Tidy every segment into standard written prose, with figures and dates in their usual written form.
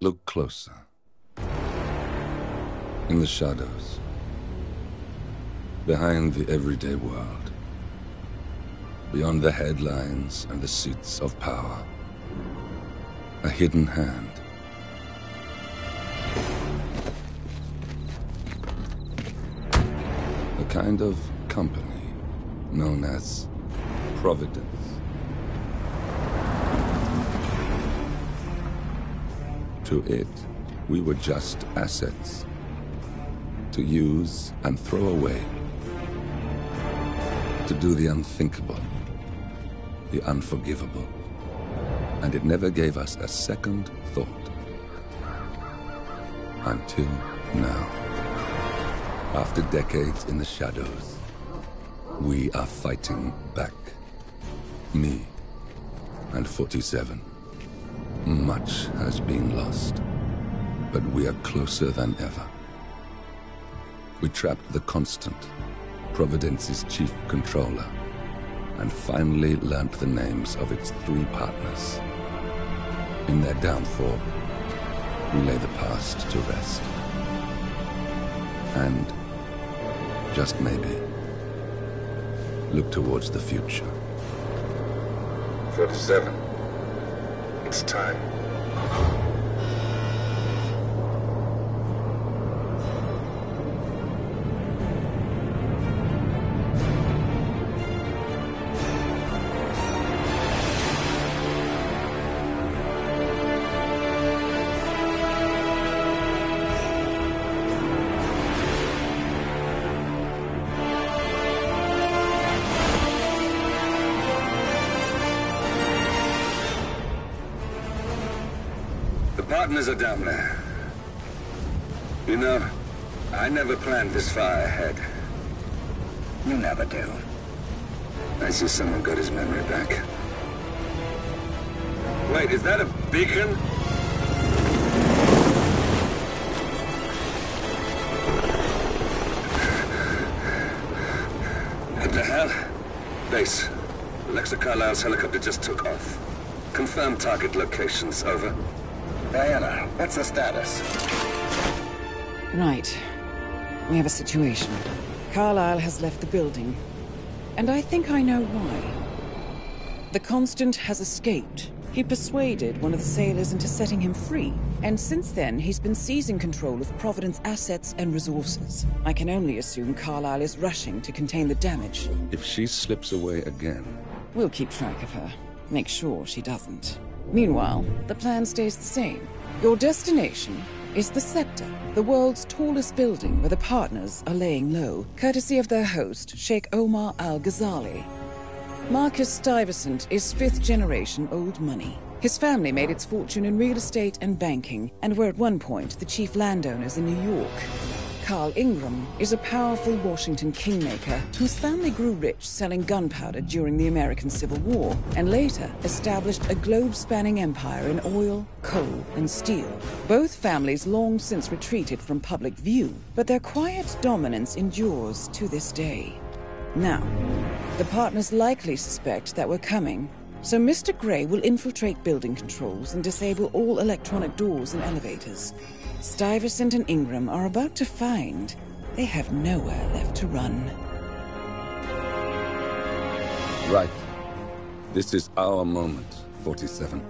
Look closer. In the shadows. Behind the everyday world. Beyond the headlines and the seats of power. A hidden hand. A kind of company known as Providence. To it, we were just assets. To use and throw away. To do the unthinkable. The unforgivable. And it never gave us a second thought. Until now. After decades in the shadows, we are fighting back. Me and 47. Much has been lost, but we are closer than ever. We trapped the Constant, Providence's chief controller, and finally learnt the names of its 3 partners. In their downfall, we lay the past to rest. And, just maybe, look towards the future. 47. It's time. Partners are down there. You know, I never planned this far ahead. You never do. I see someone got his memory back. Wait, is that a beacon? What the hell? Base. Alexa Carlisle's helicopter just took off. Confirm target locations, over. Diana, what's the status? Right. We have a situation. Carlisle has left the building. And I think I know why. The Constant has escaped. He persuaded one of the sailors into setting him free. And since then, he's been seizing control of Providence assets and resources. I can only assume Carlisle is rushing to contain the damage. If she slips away again... We'll keep track of her. Make sure she doesn't. Meanwhile, the plan stays the same. Your destination is the Scepter, the world's tallest building where the partners are laying low, courtesy of their host, Sheikh Omar Al-Ghazali. Marcus Stuyvesant is 5th-generation old money. His family made its fortune in real estate and banking, and were at one point the chief landowners in New York. Carl Ingram is a powerful Washington kingmaker whose family grew rich selling gunpowder during the American Civil War, and later established a globe-spanning empire in oil, coal, and steel. Both families long since retreated from public view, but their quiet dominance endures to this day. Now, the partners likely suspect that we're coming, so Mr. Gray will infiltrate building controls and disable all electronic doors and elevators. Stuyvesant and Ingram are about to find they have nowhere left to run. Right. This is our moment, 47.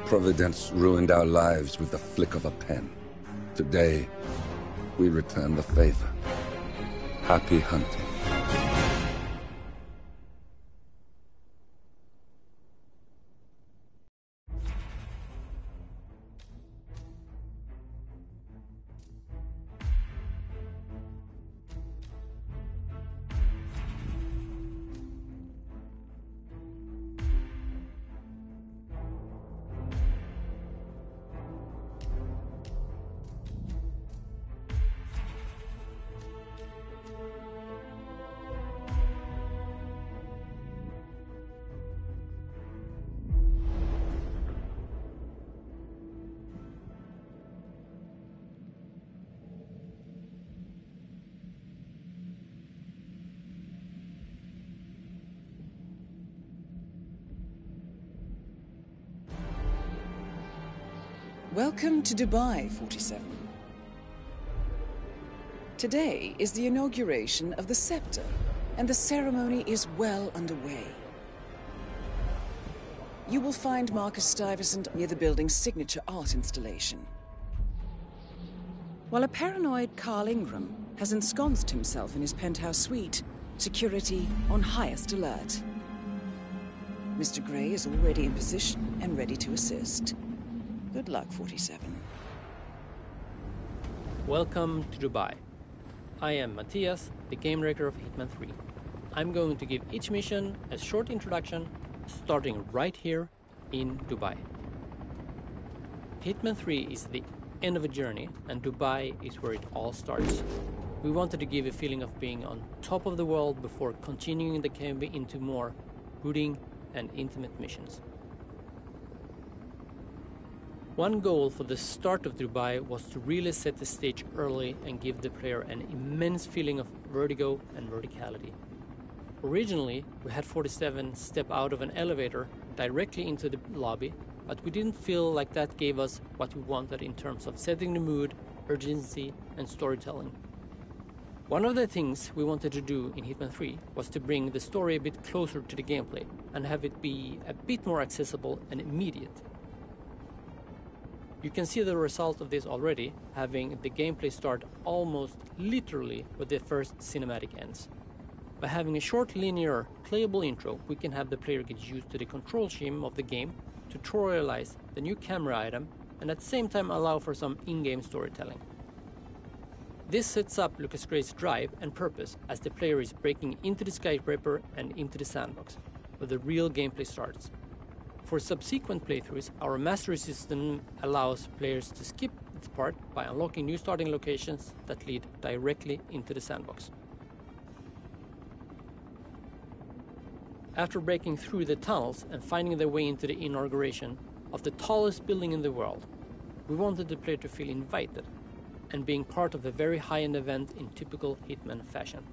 Providence ruined our lives with the flick of a pen. Today, we return the favor. Happy hunting. Welcome to Dubai, 47. Today is the inauguration of the scepter, and the ceremony is well underway. You will find Marcus Stuyvesant near the building's signature art installation. While a paranoid Carl Ingram has ensconced himself in his penthouse suite, security on highest alert. Mr. Gray is already in position and ready to assist. Good luck, 47. Welcome to Dubai. I am Matthias, the game director of Hitman 3. I'm going to give each mission a short introduction, starting right here in Dubai. Hitman 3 is the end of a journey, and Dubai is where it all starts. We wanted to give a feeling of being on top of the world before continuing the campaign into more brooding and intimate missions. One goal for the start of Dubai was to really set the stage early and give the player an immense feeling of vertigo and verticality. Originally, we had 47 step out of an elevator directly into the lobby, but we didn't feel like that gave us what we wanted in terms of setting the mood, urgency, and storytelling. One of the things we wanted to do in Hitman 3 was to bring the story a bit closer to the gameplay and have it be a bit more accessible and immediate. You can see the result of this already, having the gameplay start almost literally when the first cinematic ends. By having a short, linear, playable intro, we can have the player get used to the control scheme of the game, tutorialize the new camera item, and at the same time allow for some in-game storytelling. This sets up Lucas Gray's drive and purpose as the player is breaking into the skyscraper and into the sandbox, where the real gameplay starts. For subsequent playthroughs, our mastery system allows players to skip this part by unlocking new starting locations that lead directly into the sandbox. After breaking through the tunnels and finding their way into the inauguration of the tallest building in the world, we wanted the player to feel invited and being part of a very high-end event in typical Hitman fashion.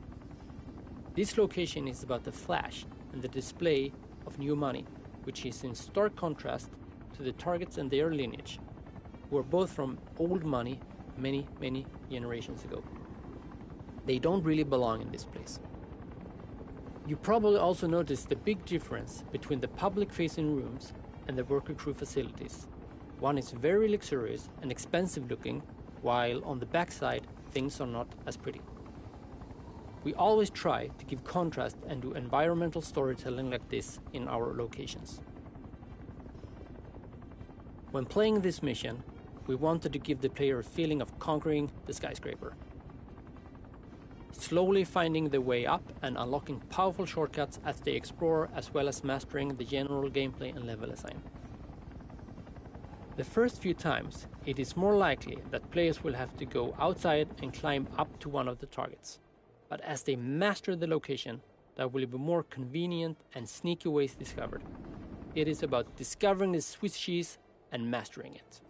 This location is about the flash and the display of new money, which is in stark contrast to the targets and their lineage, who are both from old money many, many generations ago. They don't really belong in this place. You probably also noticed the big difference between the public-facing rooms and the worker crew facilities. One is very luxurious and expensive looking, while on the backside things are not as pretty. We always try to give contrast and do environmental storytelling like this in our locations. When playing this mission, we wanted to give the player a feeling of conquering the skyscraper, slowly finding the way up and unlocking powerful shortcuts as they explore, as well as mastering the general gameplay and level design. The first few times, it is more likely that players will have to go outside and climb up to one of the targets. But as they master the location, there will be more convenient and sneaky ways discovered. It is about discovering the Swiss cheese and mastering it.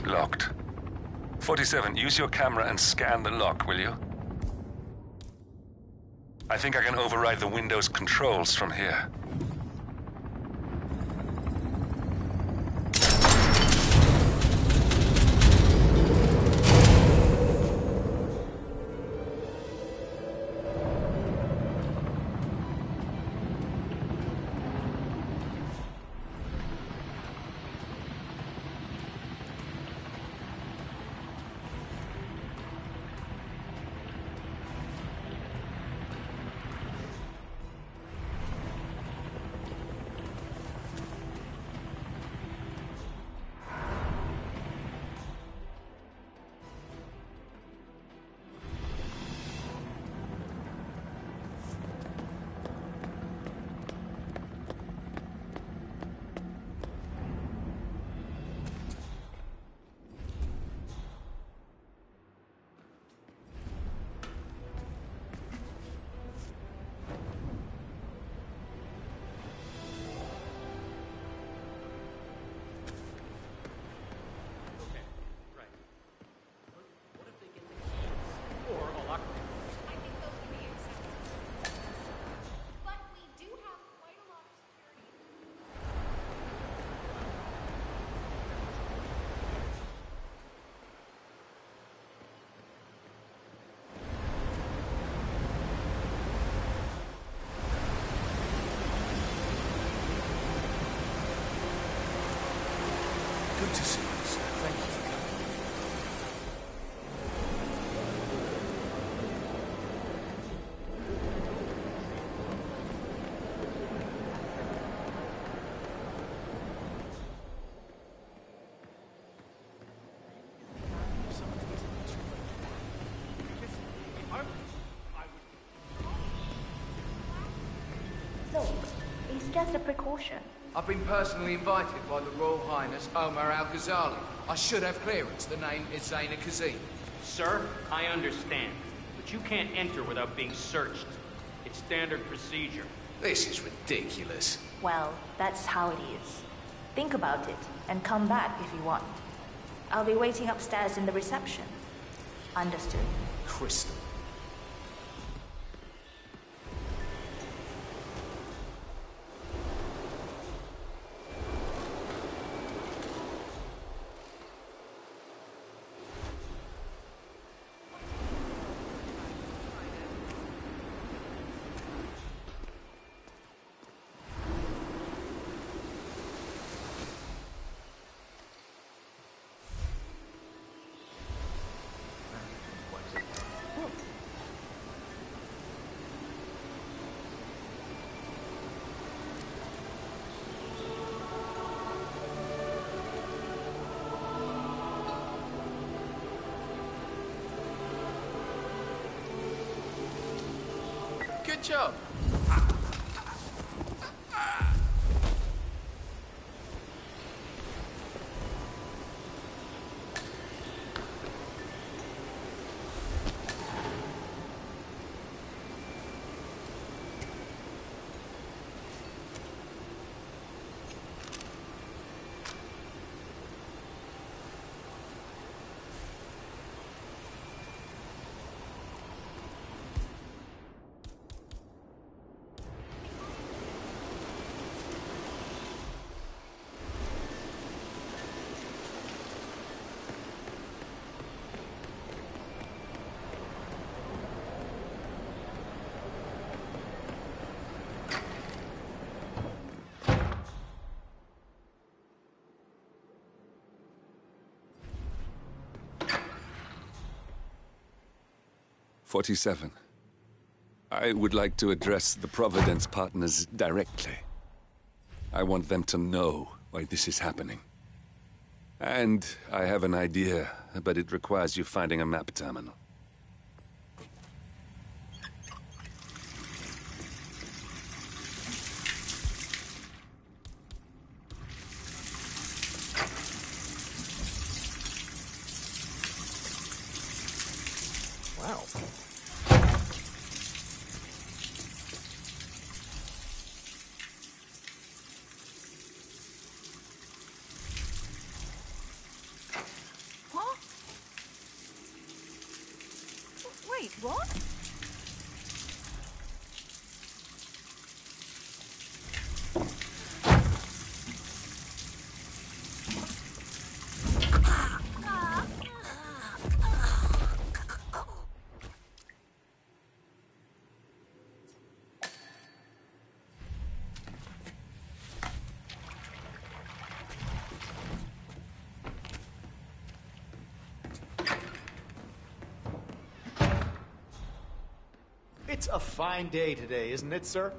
Locked. 47, use your camera and scan the lock, will you? I think I can override the Windows controls from here. Good to see you, sir. Thank you for coming. Look, it's just a precaution. I've been personally invited by the Royal Highness Omar Al-Ghazali. I should have clearance. The name is Zaina Kazim. Sir, I understand, but you can't enter without being searched. It's standard procedure. This is ridiculous. Well, that's how it is. Think about it, and come back if you want. I'll be waiting upstairs in the reception. Understood? Crystal. Good job. "47. I would like to address the Providence partners directly. I want them to know why this is happening. And I have an idea, but it requires you finding a map terminal. Wow. What? Wait, what? It's a fine day today, isn't it, sir?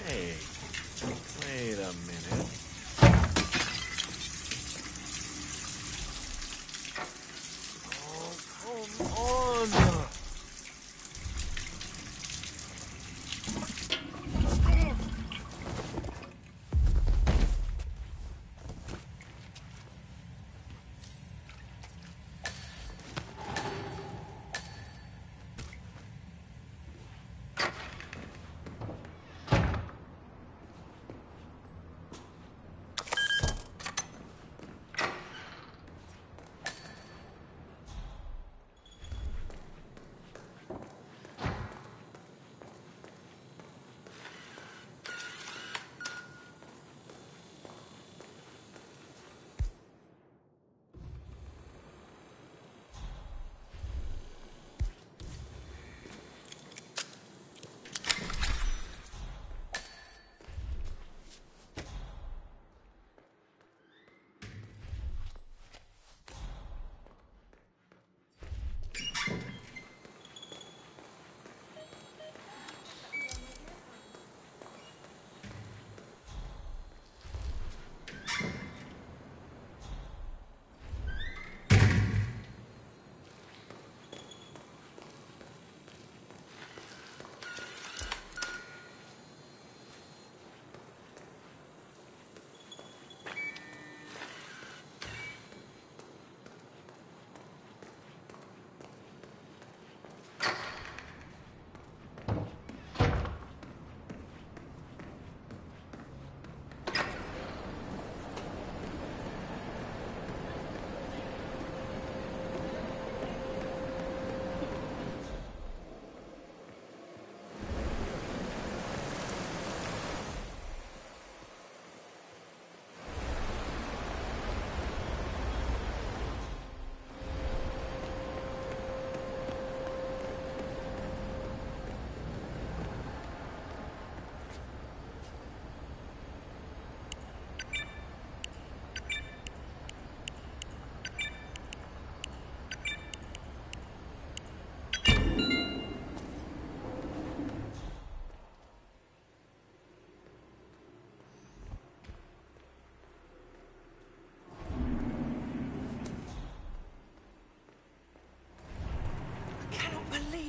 Hey, wait a minute. Oh, come on!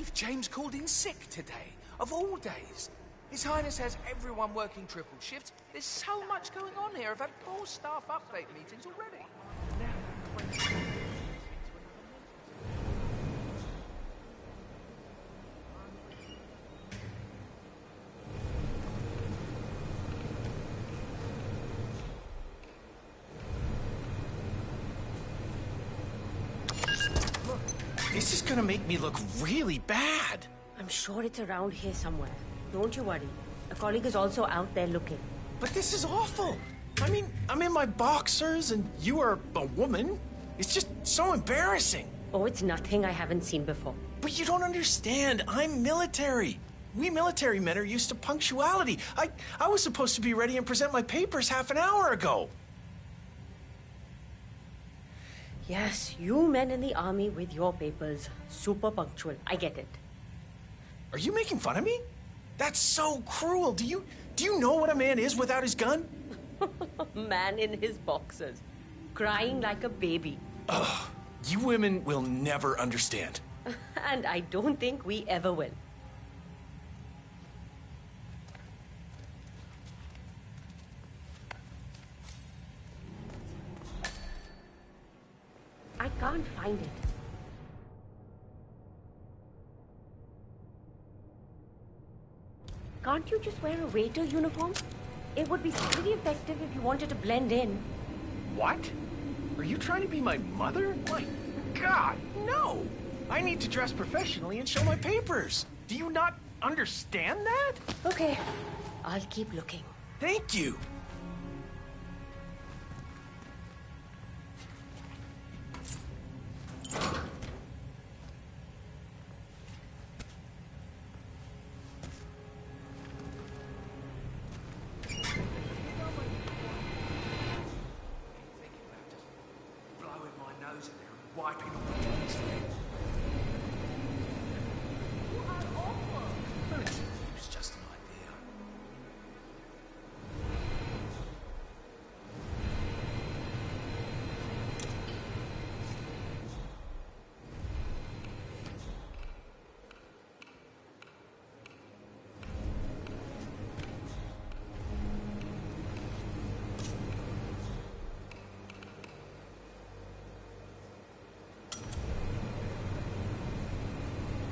believe James called in sick today, of all days. His Highness has everyone working triple shifts. There's so much going on here. I've had 4 staff update meetings already. This is gonna make me look really bad. I'm sure it's around here somewhere. Don't you worry. A colleague is also out there looking. But this is awful. I mean, I'm in my boxers and you are a woman. It's just so embarrassing. Oh, it's nothing I haven't seen before. But you don't understand. I'm military. We military men are used to punctuality. I was supposed to be ready and present my papers half an hour ago. Yes, you men in the army with your papers. Super punctual. I get it. Are you making fun of me? That's so cruel. Do you know what a man is without his gun? Man in his boxers. Crying like a baby. Ugh. You women will never understand. And I don't think we ever will. I can't find it. Can't you just wear a waiter uniform? It would be pretty effective if you wanted to blend in. What? Are you trying to be my mother? My God, no! I need to dress professionally and show my papers. Do you not understand that? Okay, I'll keep looking. Thank you. Wiping all the points for it. You are awful. Well, it was just an idea.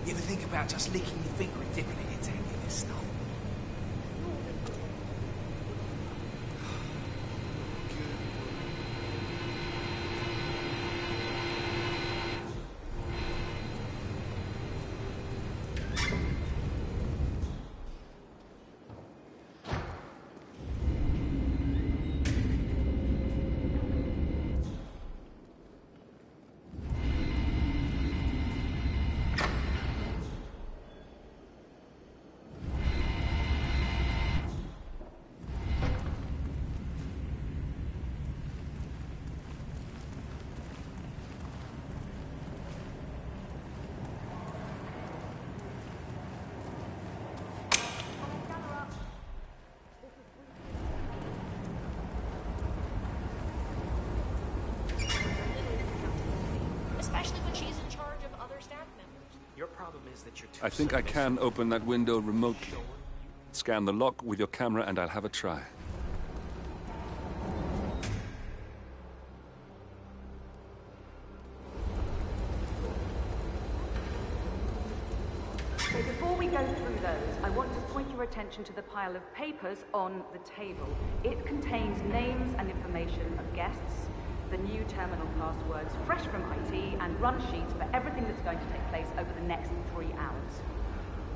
You ever think about just licking your finger and dipping it into any of this stuff? Especially when she's in charge of other staff members. Your problem is that you're too I think I can open that window remotely. Scan the lock with your camera and I'll have a try. So before we go through those, I want to point your attention to the pile of papers on the table. It contains names and information of guests, the new terminal passwords, fresh from IT, and run sheets for everything that's going to take place over the next 3 hours.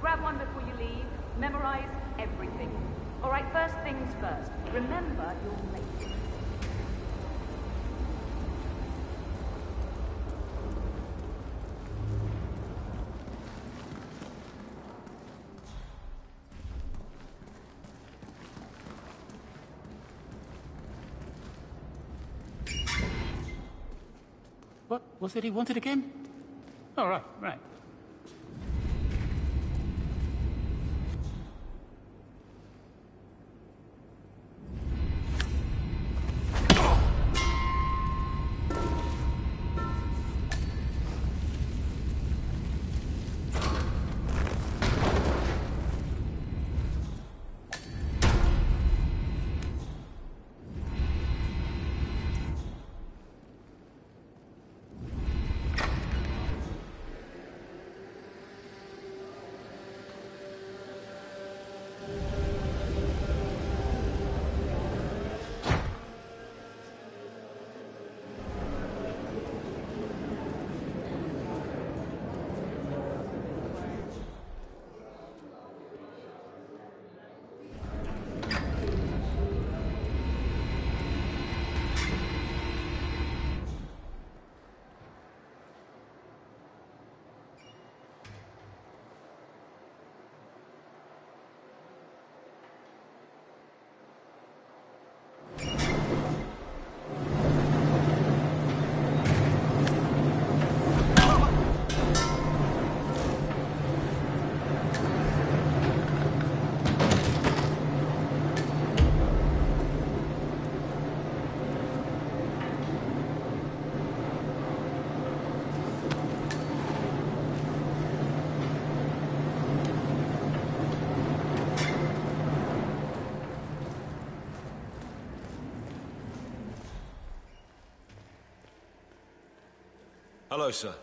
Grab one before you leave. Memorize everything. All right, first things first. Remember your late. What was it he wanted again? Oh, right, right. Hello, sir.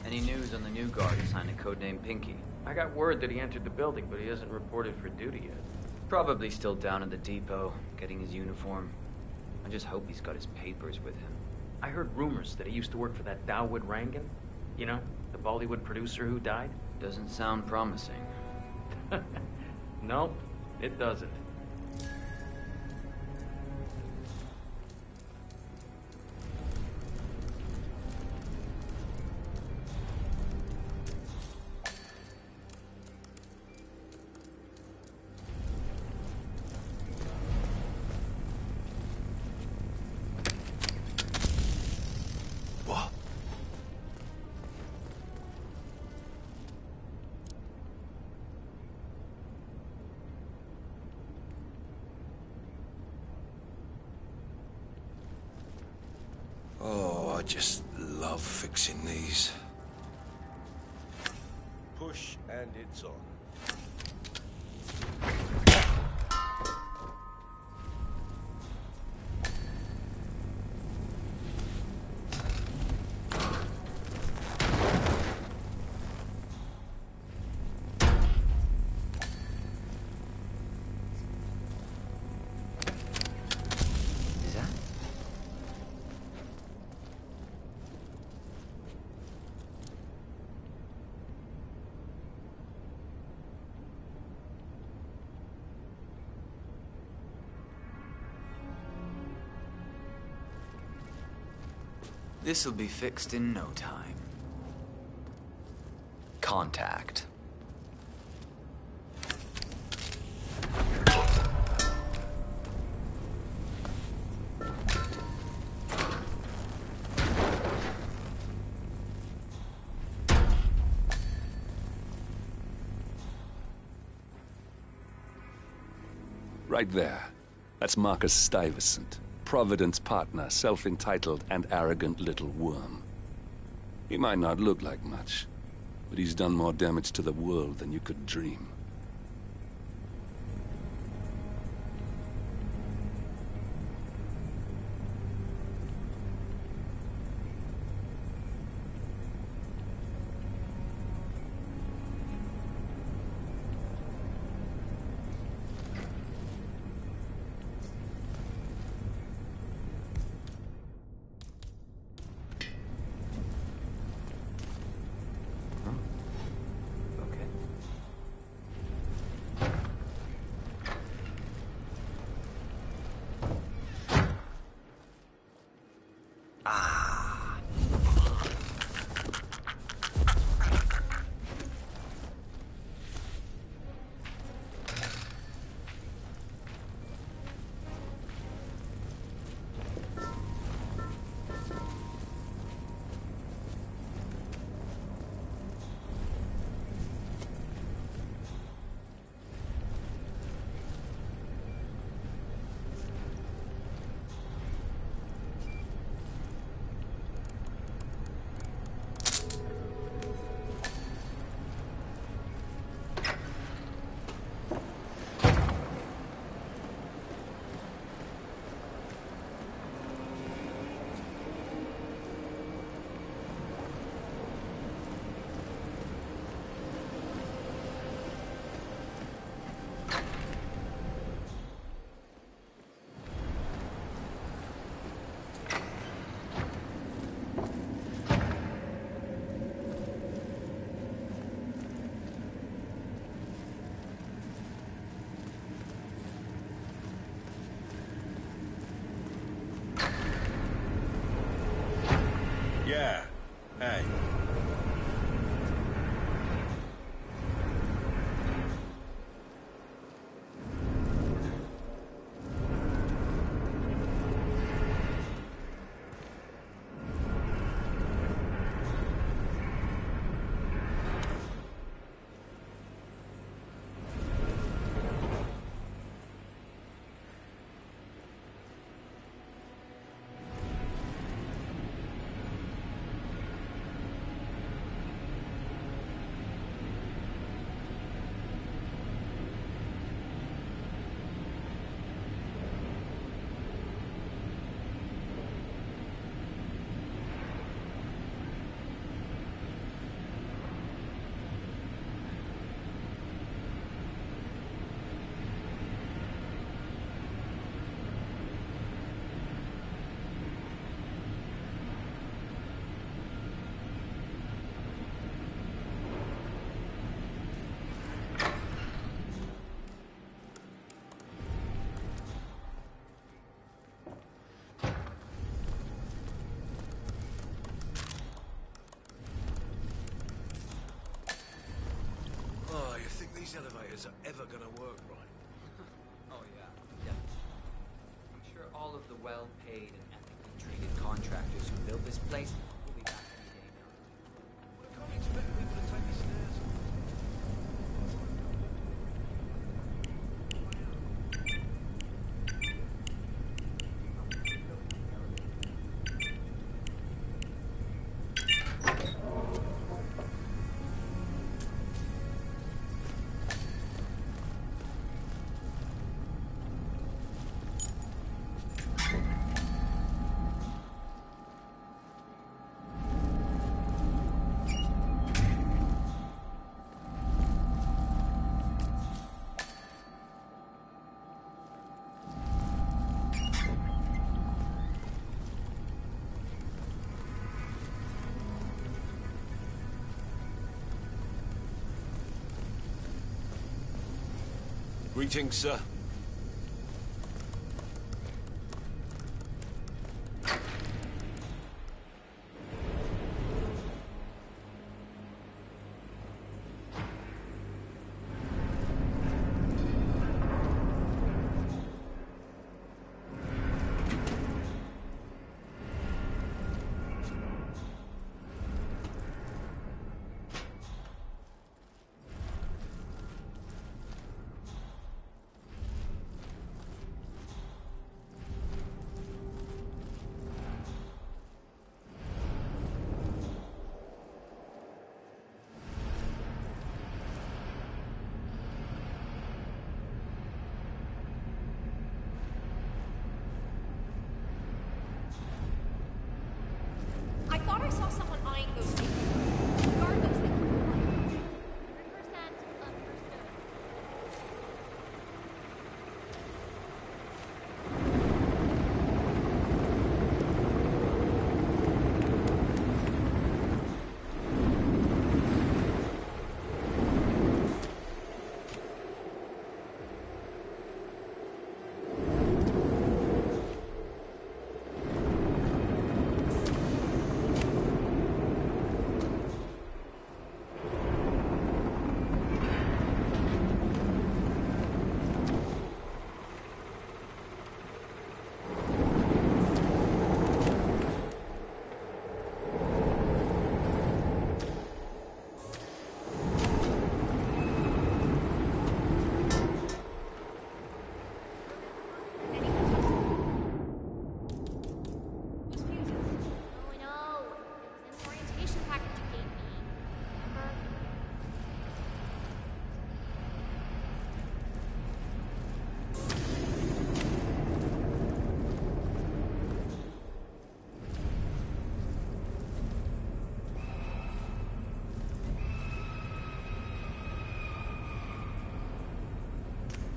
Any news on the new guard assigned to codename Pinky? I got word that he entered the building, but he hasn't reported for duty yet. Probably still down at the depot, getting his uniform. I just hope he's got his papers with him. I heard rumors that he used to work for that Dawood Rangan. You know, the Bollywood producer who died? Doesn't sound promising. Nope, it doesn't. Oh, I just love fixing these. Push and it's on. This'll be fixed in no time. Contact. Right there. That's Marcus Stuyvesant. Providence partner, self-entitled and arrogant little worm. He might not look like much, but he's done more damage to the world than you could dream. Yeah. Hey. these elevators are ever gonna work right. Oh, yeah. I'm sure all of the well-paid and ethically treated contractors who built this place will be back any day now. I can't expect people to take the stairs. Greetings, sir. I thought I saw someone eyeing those things. Regardless, they were like 100% understood.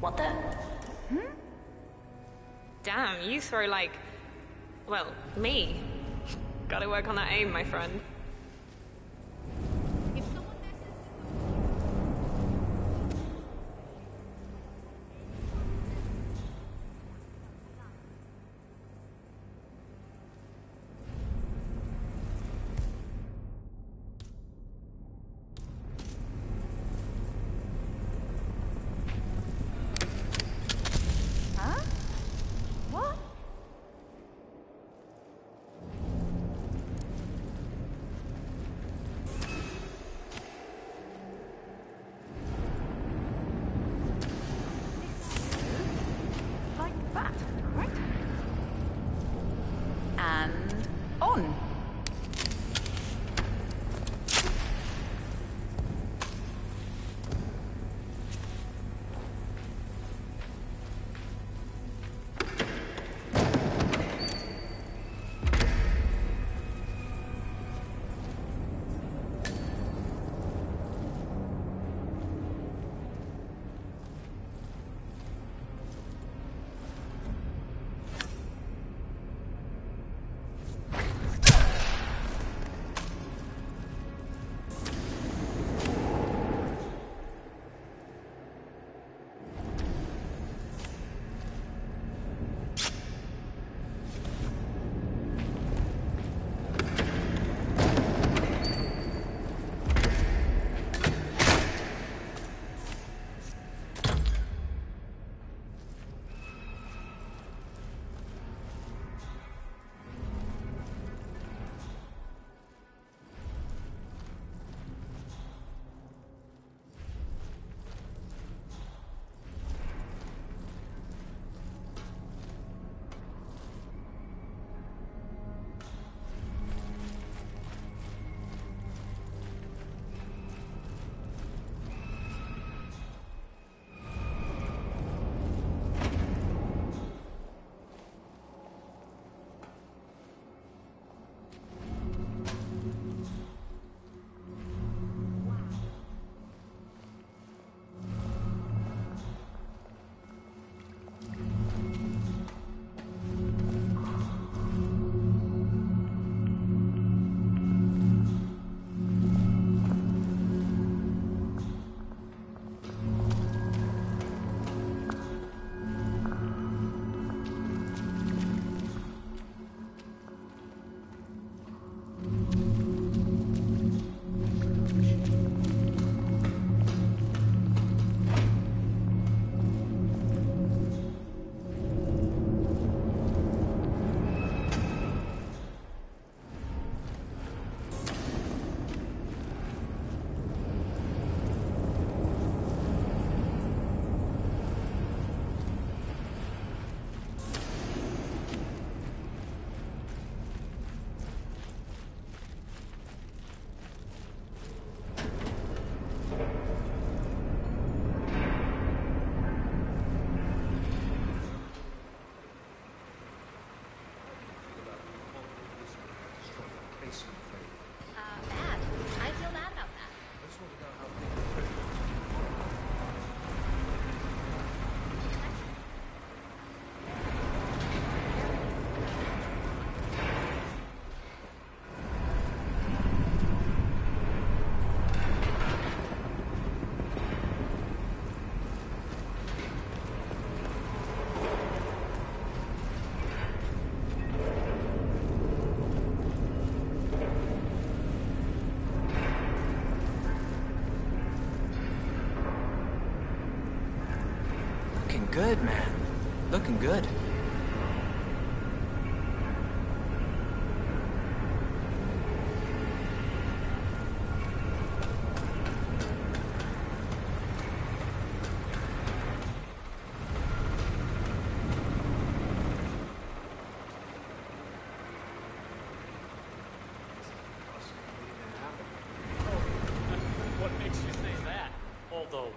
What the? Damn, you throw like... well, me. Gotta work on that aim, my friend.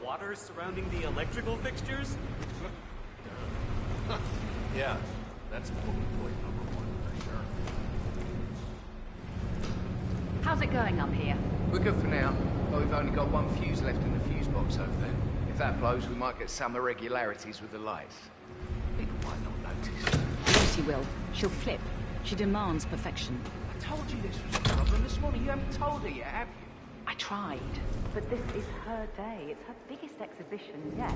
water surrounding the electrical fixtures? Yeah, that's bully point #1 for sure. How's it going up here? We're good for now, but we've only got one fuse left in the fuse box over there. If that blows, we might get some irregularities with the lights. People might not notice. Yes, you will. She'll flip. She demands perfection. I told you this was a problem this morning. You haven't told her yet, have you? I tried. But this is her day. It's her biggest exhibition yet.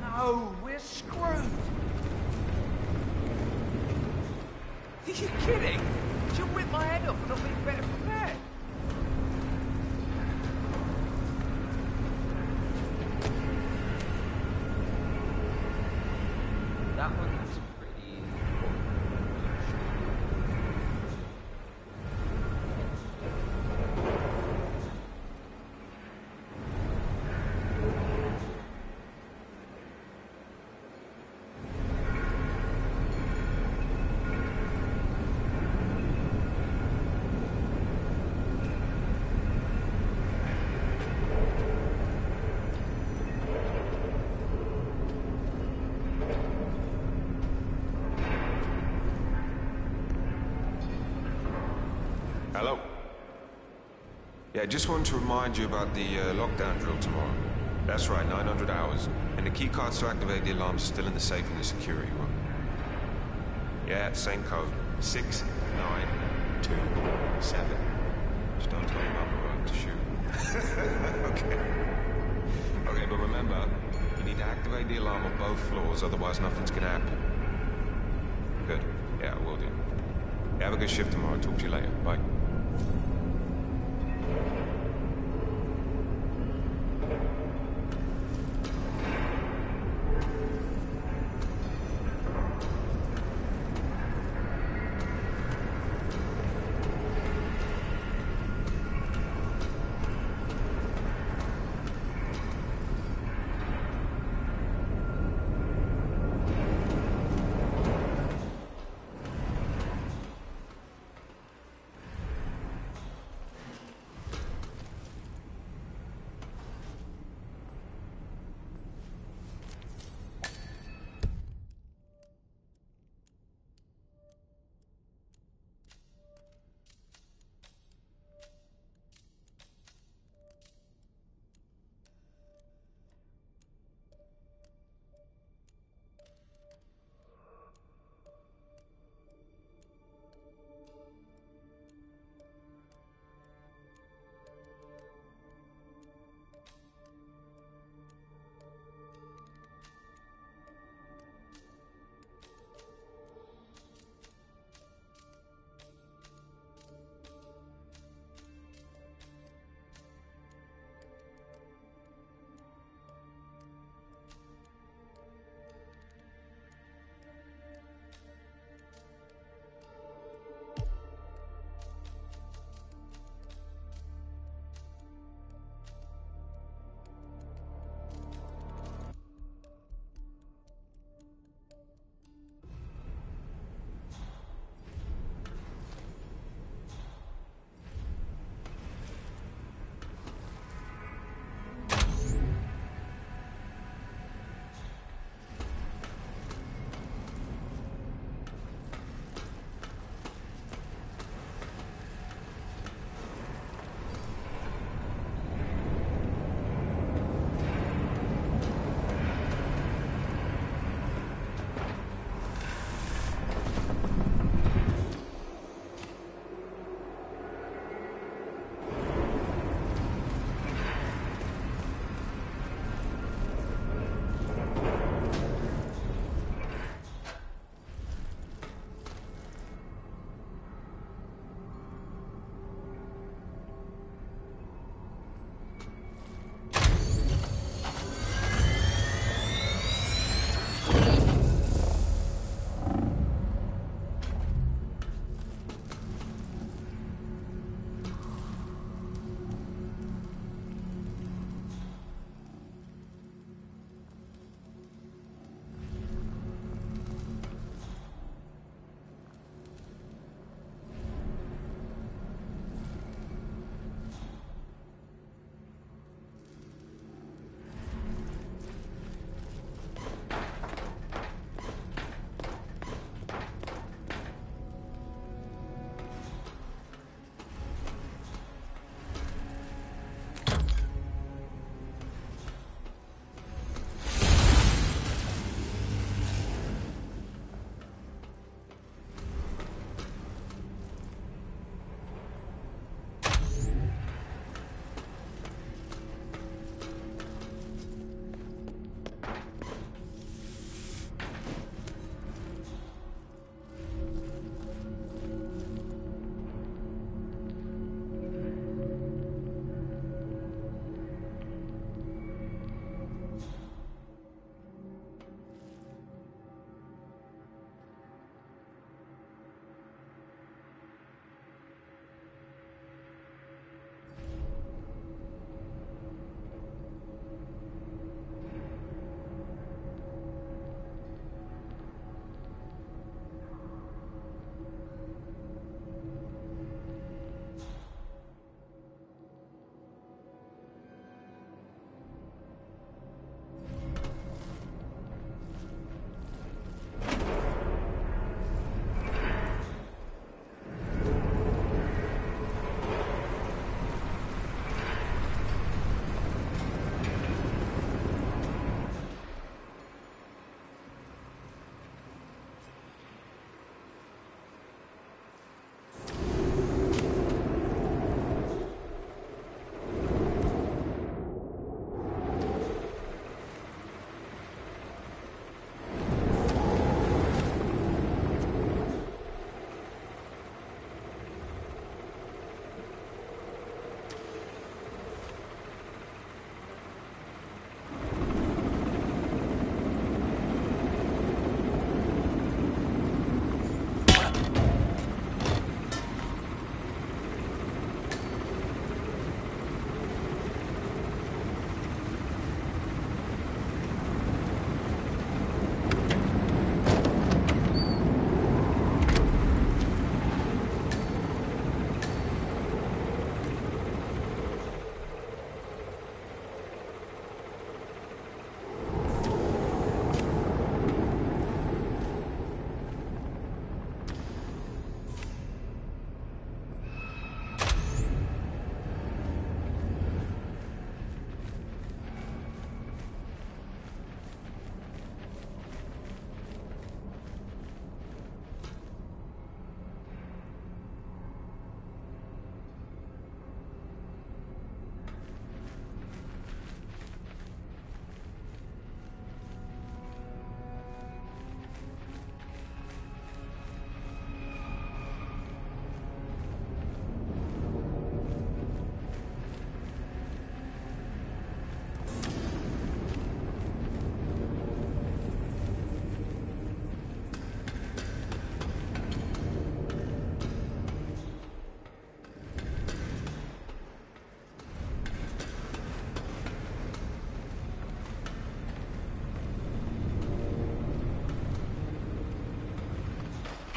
No, we're screwed. Are you kidding? She'll rip my head off and not be better prepared. That one looks pretty... Hello? Yeah, just wanted to remind you about the lockdown drill tomorrow. That's right, 900 hours. And the keycards to activate the alarms are still in the safe in the security room. Yeah, same code. 6927. Just don't tell your mother to shoot. Okay. Okay, but remember, you need to activate the alarm on both floors, otherwise nothing's gonna happen. Good. Yeah, I will do. Yeah, have a good shift tomorrow. Talk to you later. Bye.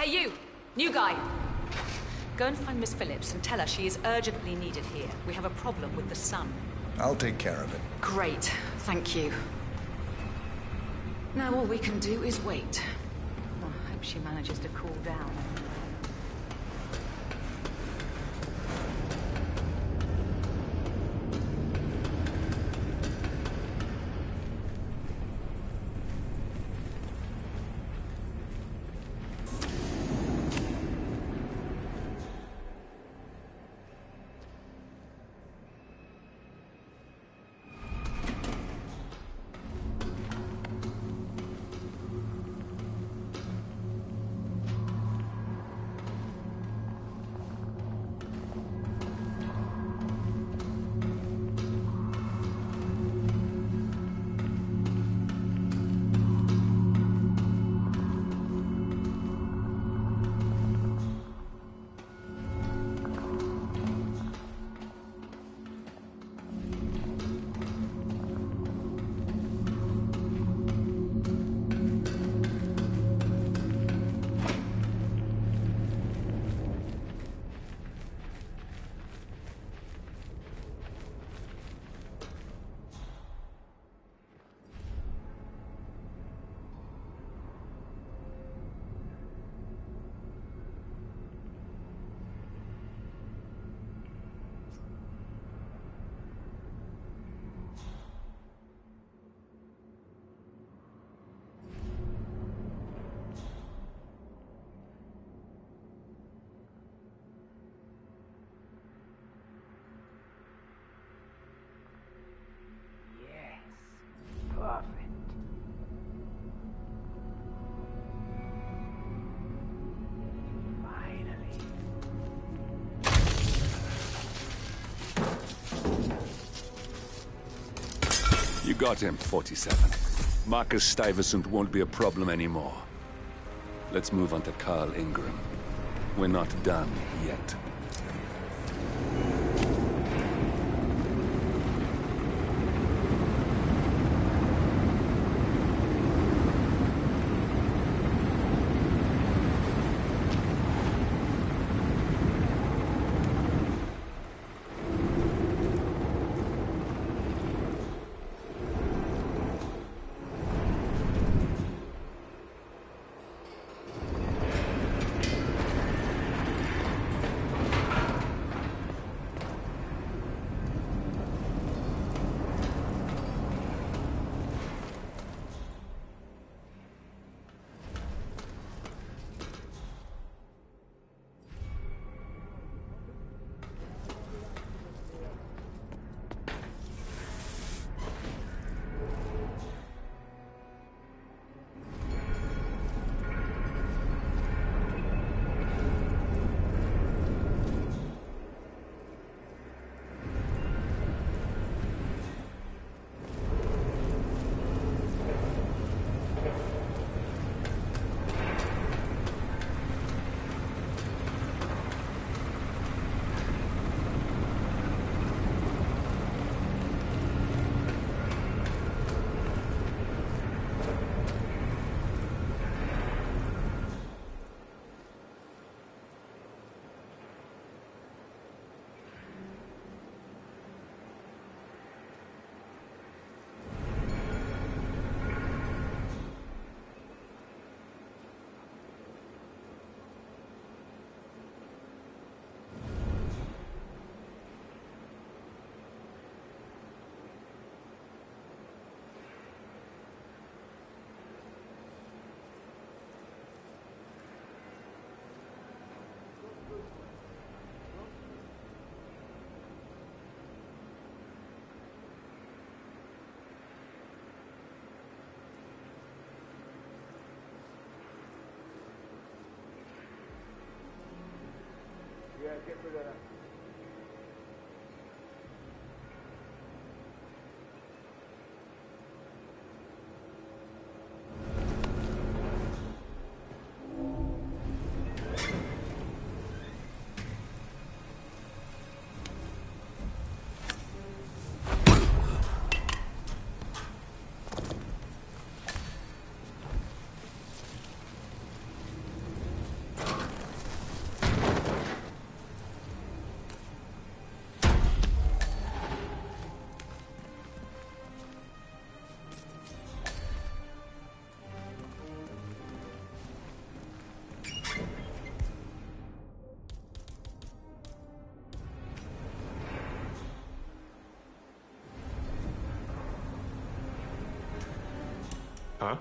Hey, you! New guy! Go and find Miss Phillips and tell her she is urgently needed here. We have a problem with the sun. I'll take care of it. Great. Thank you. Now all we can do is wait. I hope she manages to cool down. You got him, 47. Marcus Stuyvesant won't be a problem anymore. Let's move on to Carl Ingram. We're not done yet. Huh?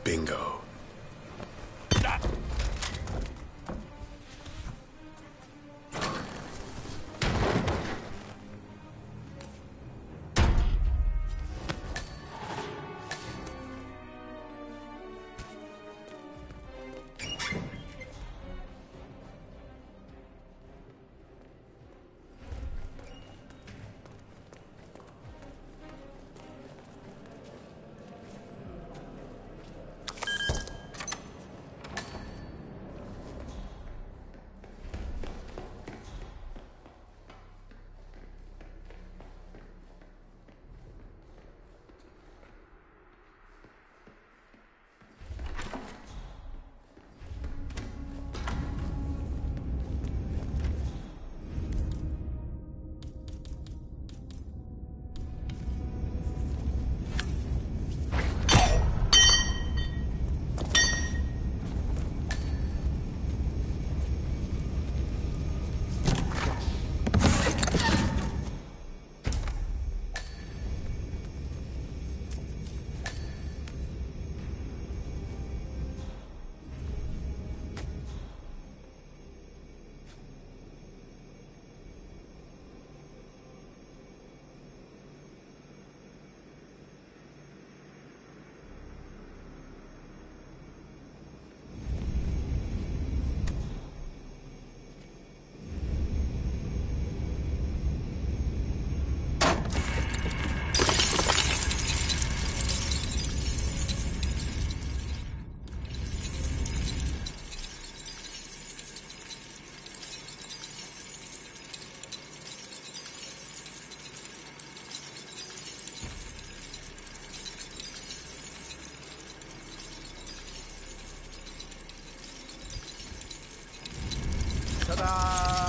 Bingo. Ta-da!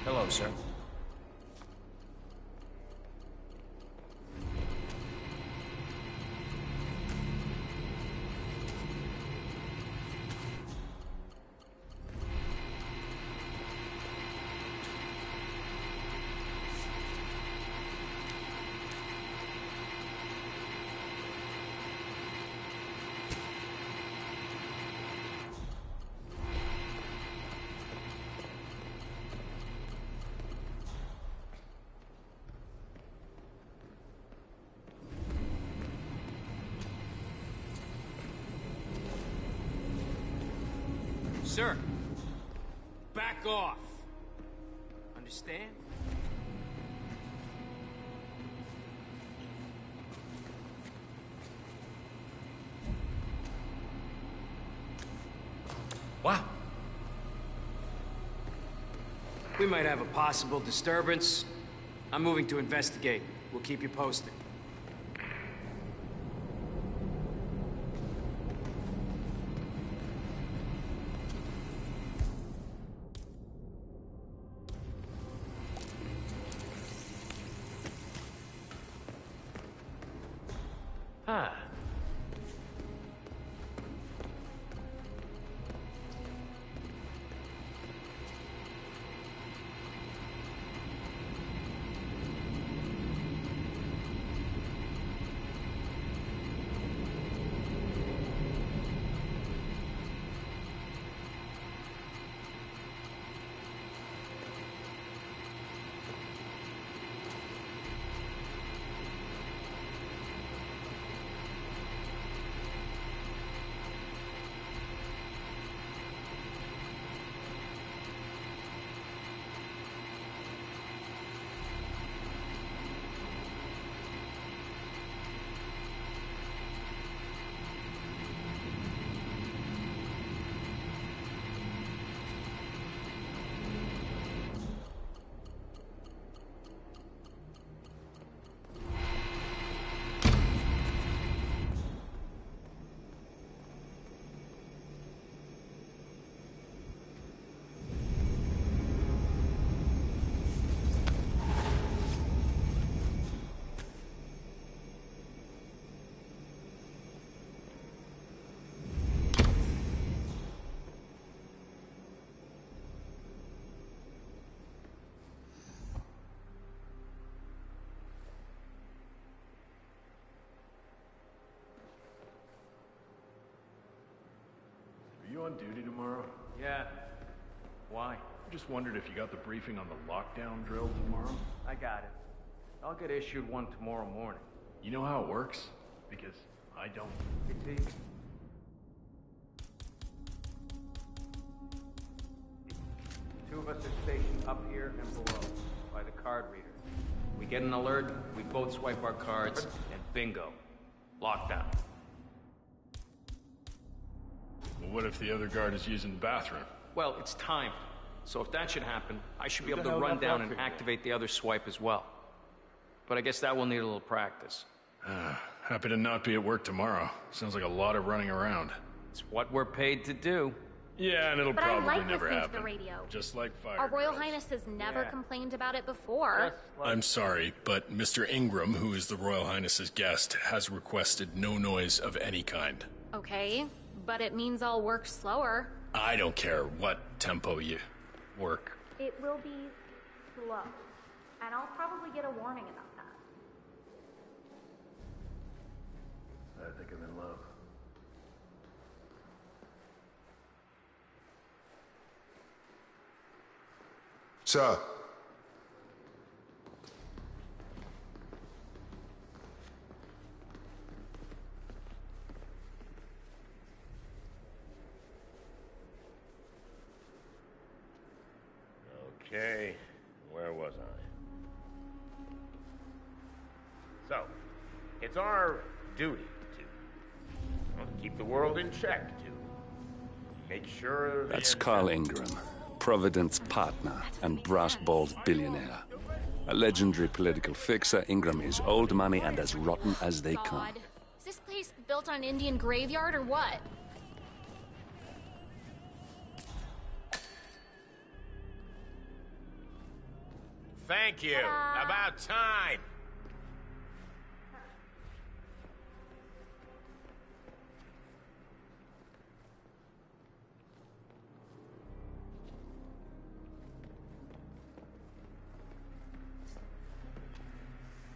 Hello, sir. Sir, back off. Understand? Wow. We might have a possible disturbance. I'm moving to investigate. We'll keep you posted. Ah. on duty tomorrow? Yeah. Why? I just wondered if you got the briefing on the lockdown drill tomorrow. I got it. I'll get issued one tomorrow morning. You know how it works? Because I don't. It's easy. Two of us are stationed up here and below, by the card reader. We get an alert, we both swipe our cards, and bingo. Lockdown. Well, what if the other guard is using the bathroom? Well, it's timed. So if that should happen, I should be able to run down and activate the other swipe as well. But I guess that will need a little practice. Happy to not be at work tomorrow. Sounds like a lot of running around. It's what we're paid to do. Yeah, and it'll But probably I like never listening happen. to the radio. Just like fire. Our Royal Highness has never complained about it before. I'm sorry, but Mr. Ingram, who is the Royal Highness's guest, has requested no noise of any kind. Okay, but it means I'll work slower. I don't care what tempo you work. It will be slow. And I'll probably get a warning about that. I think I'm in love. Sir. Okay, where was I? So, it's our duty to keep the world in check, to make sure... That's Carl Ingram, Provident's partner and brass-balled billionaire. A legendary political fixer, Ingram is old money and as rotten as they come. Is this place built on an Indian graveyard or what? Thank you. About time.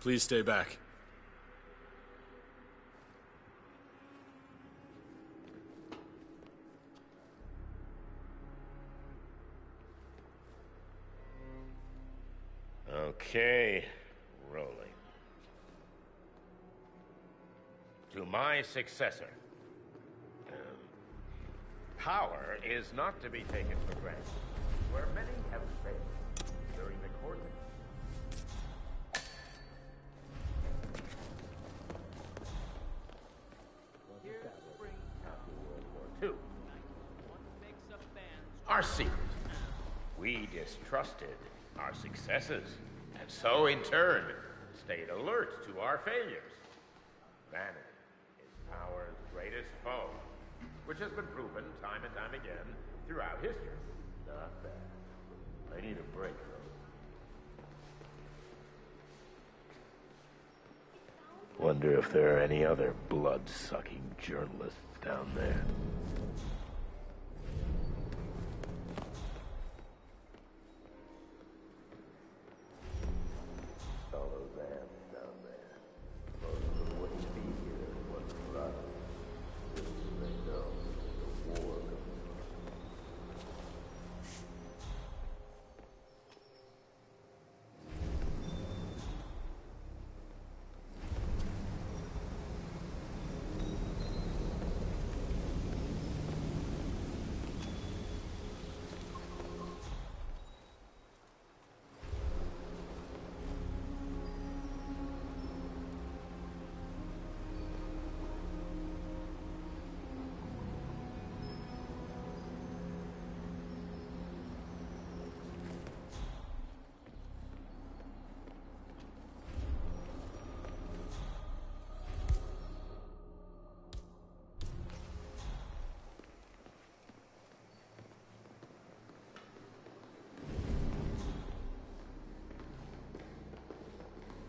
Please stay back. Okay, rolling. To my successor. Power is not to be taken for granted, where many have failed during the course of... Our secret. We distrusted our successes, and so in turn, stayed alert to our failures. Vanity is power's greatest foe, which has been proven time and time again throughout history. Not bad. I need a break, though. Wonder if there are any other blood-sucking journalists down there.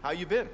How you been?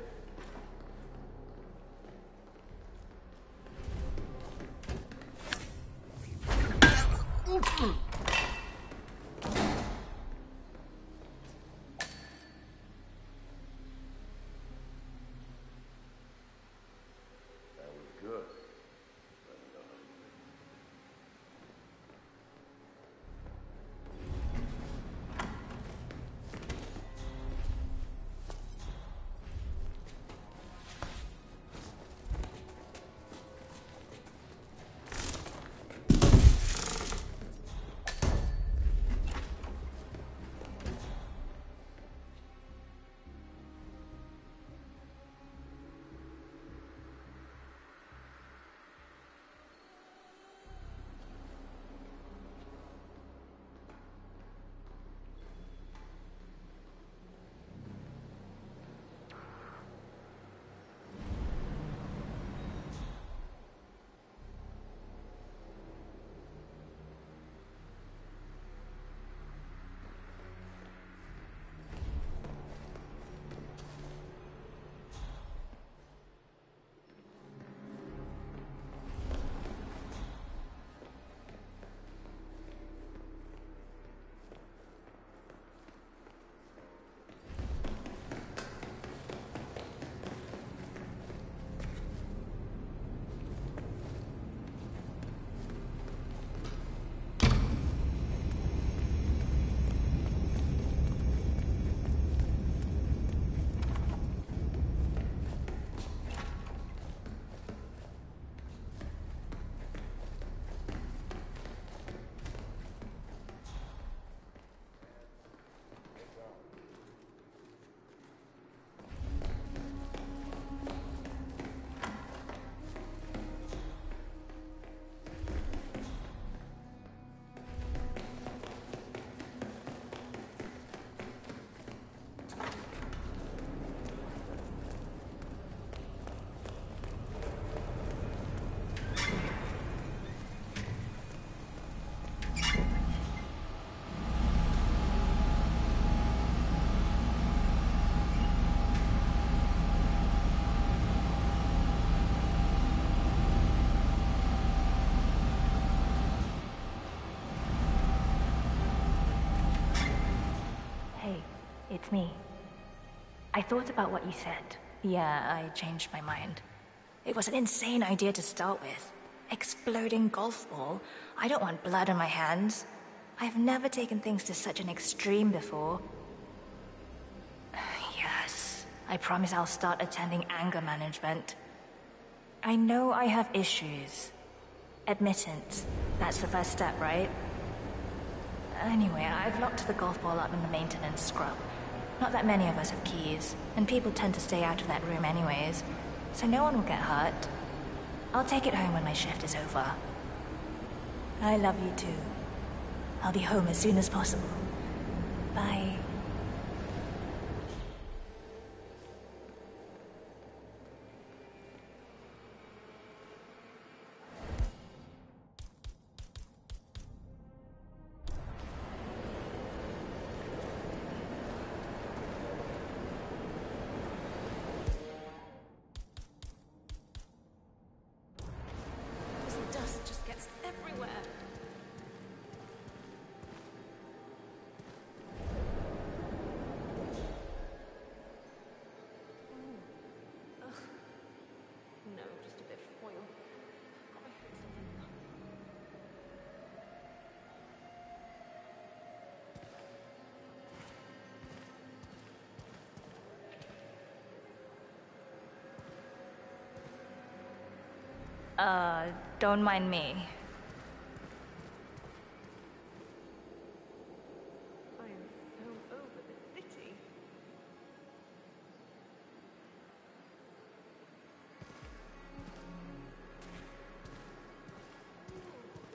It's me. I thought about what you said. Yeah, I changed my mind. It was an insane idea to start with. Exploding golf ball. I don't want blood on my hands. I've never taken things to such an extreme before. Yes, I promise I'll start attending anger management. I know I have issues. Admittance. That's the first step, right? Anyway, I've locked the golf ball up in the maintenance scrub. Not that many of us have keys, and people tend to stay out of that room anyways, so no one will get hurt. I'll take it home when my shift is over. I love you too. I'll be home as soon as possible. Bye. This dust just gets everywhere. No, just a bit of foil. God, I hope something. Don't mind me. I am so over the city.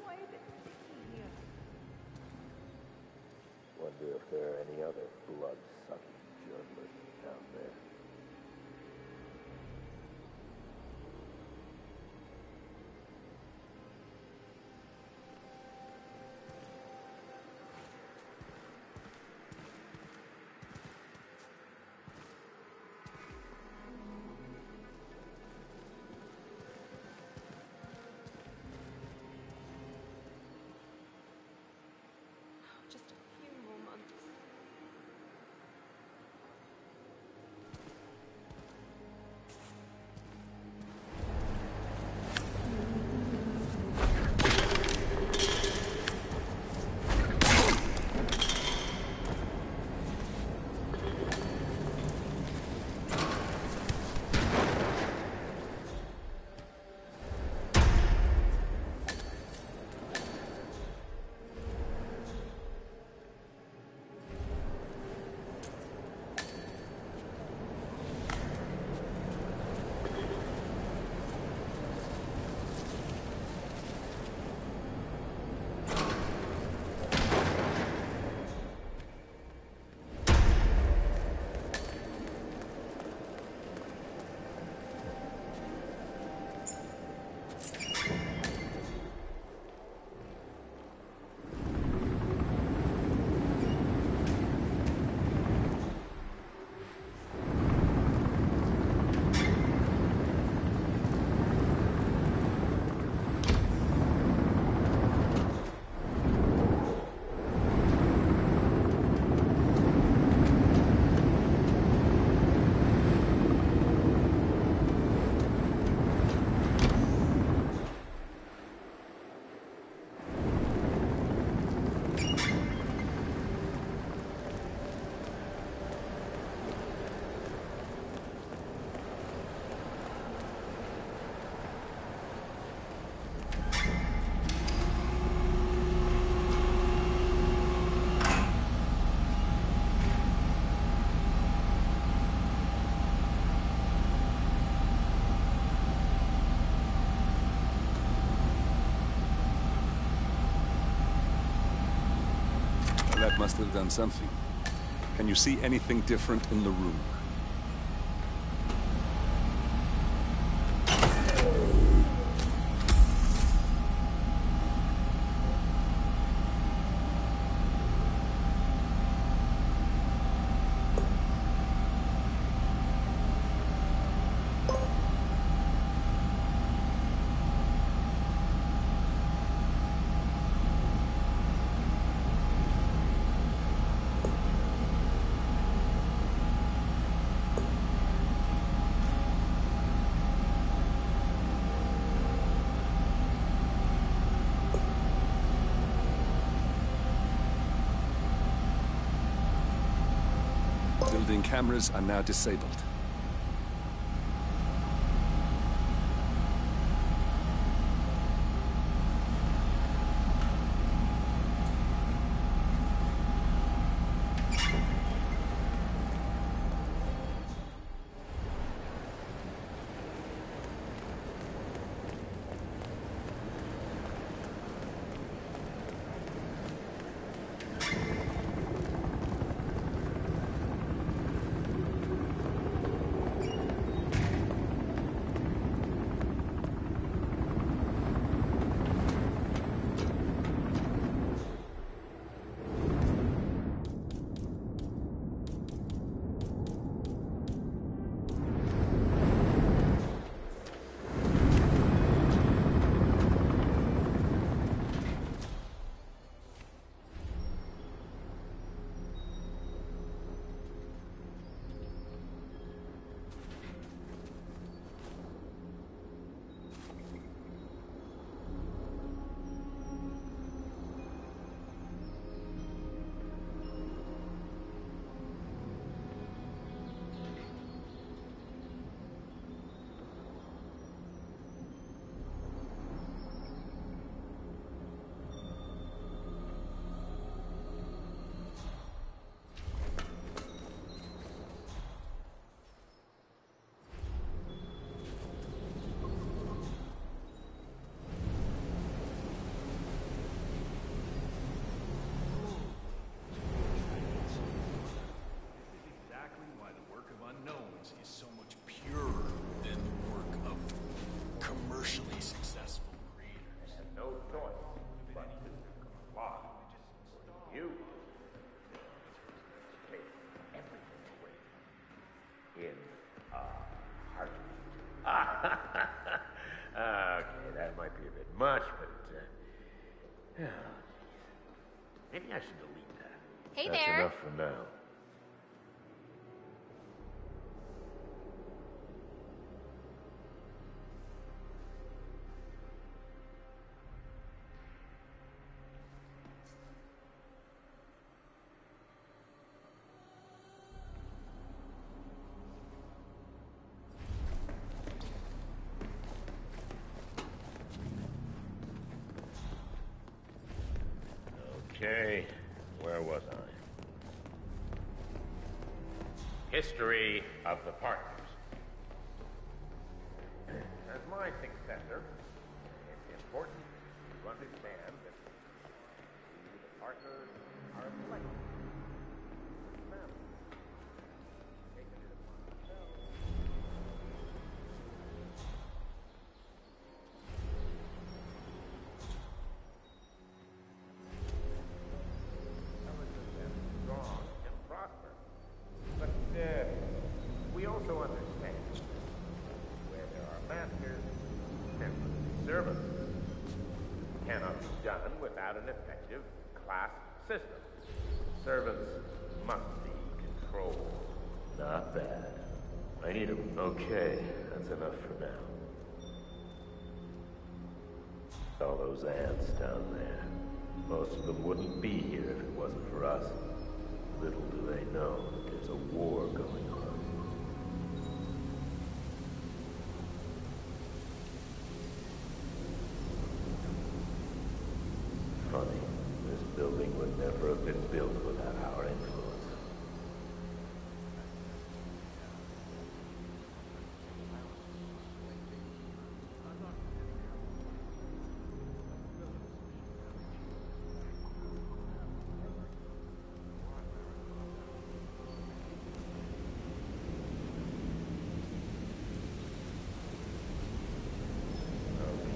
Why is it sticky here? Wonder if there are any other blood-sucking journalists down there. Just a few more months. That must have done something. Can you see anything different in the room? Building cameras are now disabled. Okay, that might be a bit much, but maybe I should delete that. Hey That's there. enough for now. Okay, where was I? History of the partners. As my successor, it's important to understand that we, the partners, are a collective. Family. Taking it upon ourselves. Strong and prosper. But we also understand where there are masters, there must be servants. It cannot be done without an effective class system. Servants must be controlled. Not bad. I need them. Okay, that's enough for now. All those ants down there. Most of them wouldn't be here if it wasn't for us. Little do they know that there's a war going on. Funny, this building would never have been built without our influence.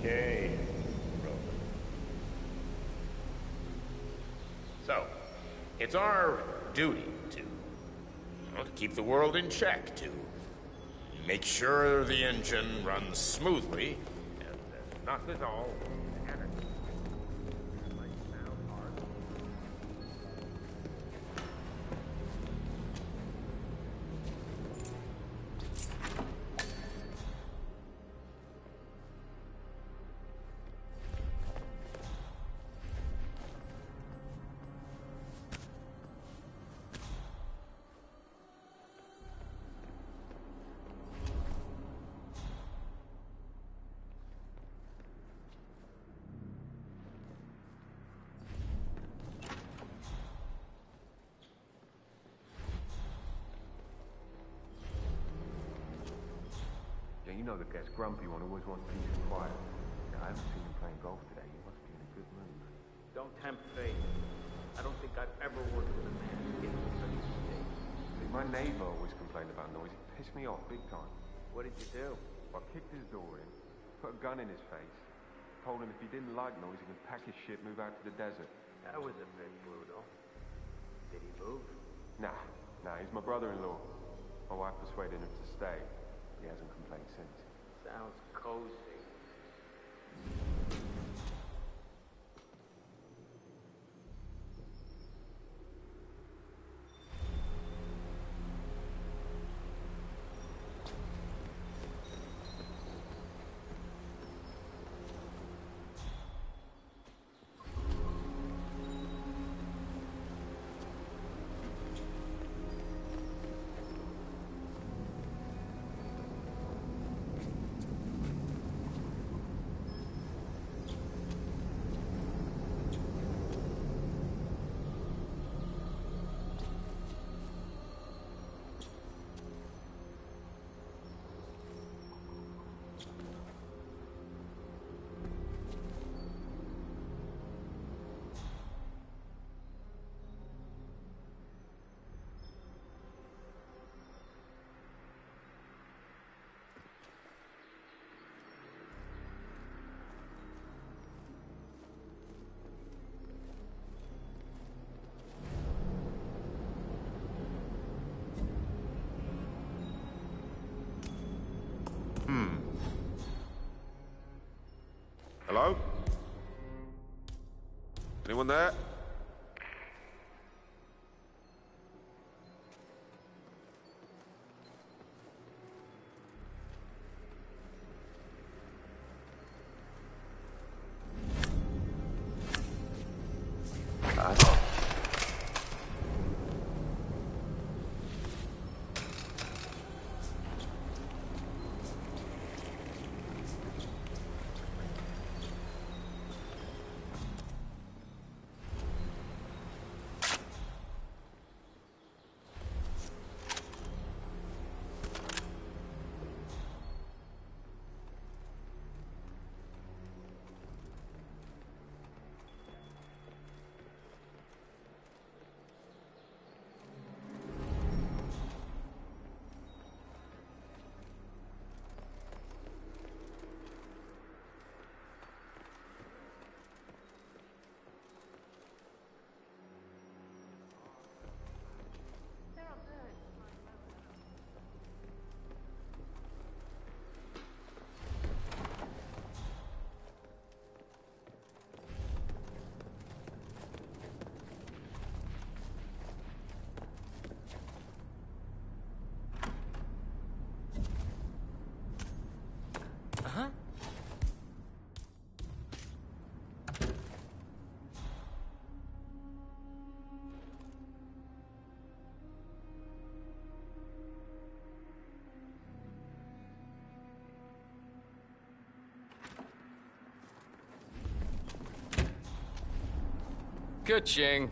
Okay, Roman. So, it's our duty to keep the world in check, to make sure the engine runs smoothly and not dissolve into anarchy. you know the guest, grumpy one, always wants peace and quiet. Now, I haven't seen him playing golf today. He must be in a good mood. Don't tempt fate. I don't think I've ever worked with a man who gets in such a state. See, my neighbor always complained about noise. It pissed me off big time. What did you do? I kicked his door in, put a gun in his face, told him if he didn't like noise, he could pack his shit, move out to the desert. That was a bit brutal. Did he move? Nah, he's my brother-in-law. My wife persuaded him to stay. He hasn't complained since. Sounds cozy. Hello? Anyone there? Ka-ching.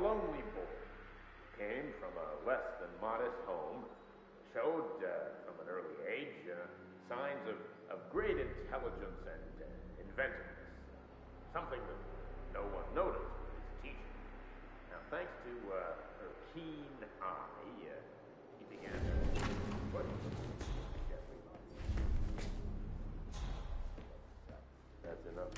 lonely boy. Came from a less than modest home. Showed from an early age signs of great intelligence and inventiveness. Something that no one noticed with his teaching. Now, thanks to her keen eye, he began to put gently by. That's enough.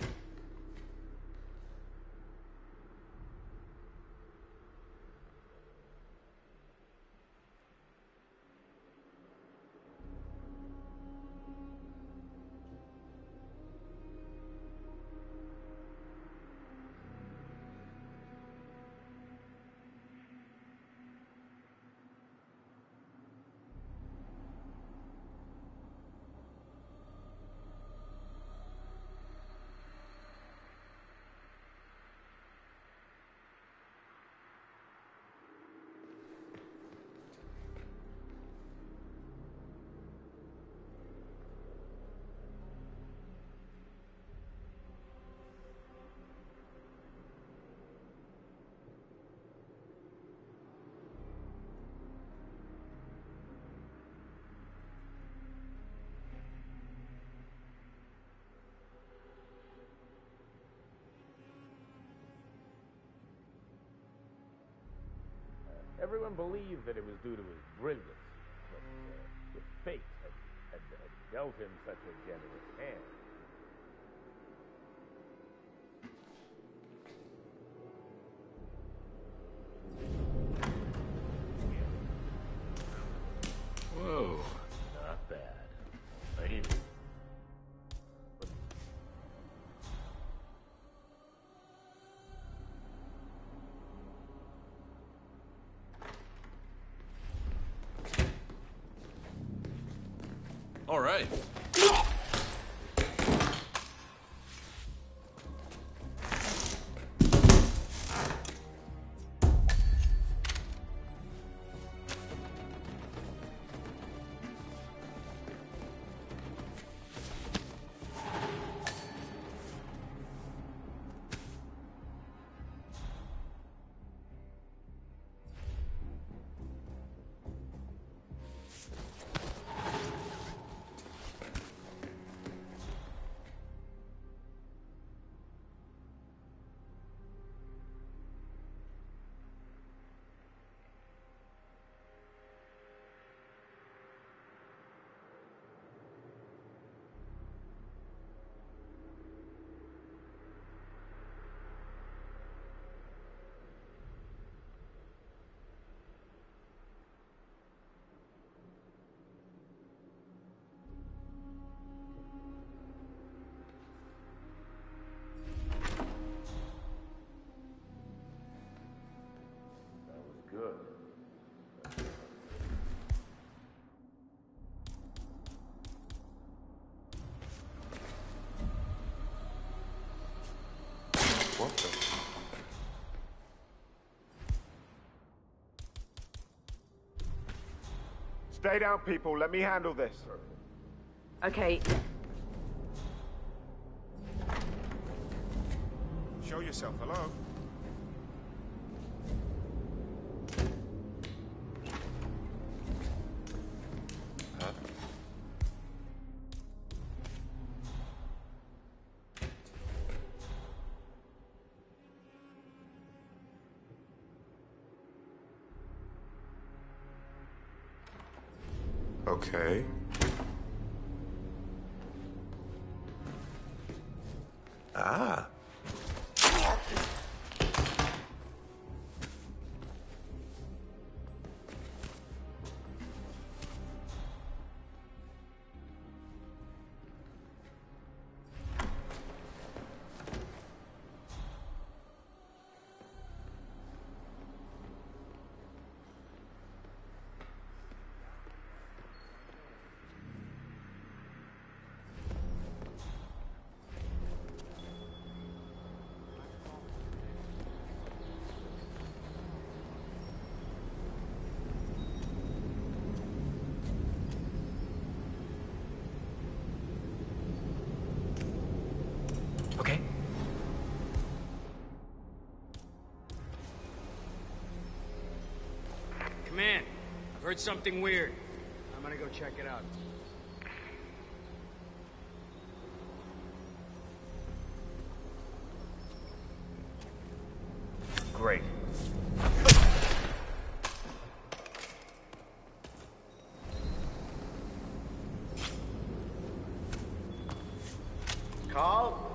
Everyone believed that it was due to his brilliance, but if fate had dealt him such a generous hand. Whoa. Not bad. I didn't. All right. Good. What the? Stay down, people. Let me handle this. Okay. Show yourself. Hello? Okay. Ah. Heard something weird. I'm gonna go check it out. Great. Carl?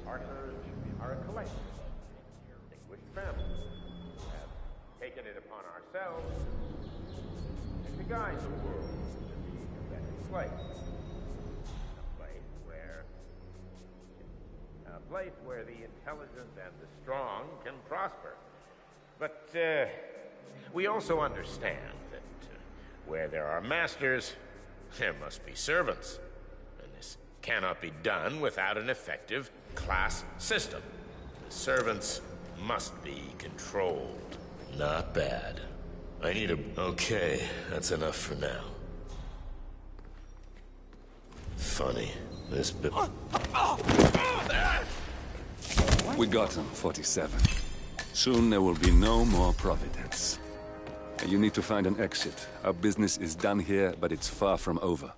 Partners are a collective of distinguished families who have taken it upon ourselves to guide the world to be a better place. A place where the intelligent and the strong can prosper. But we also understand that where there are masters, there must be servants. And this cannot be done without an effective class system. The servants must be controlled. Not bad. I need a... Okay, that's enough for now. Funny. This bit... We got him, 47. Soon there will be no more Providence. You need to find an exit. Our business is done here, but it's far from over.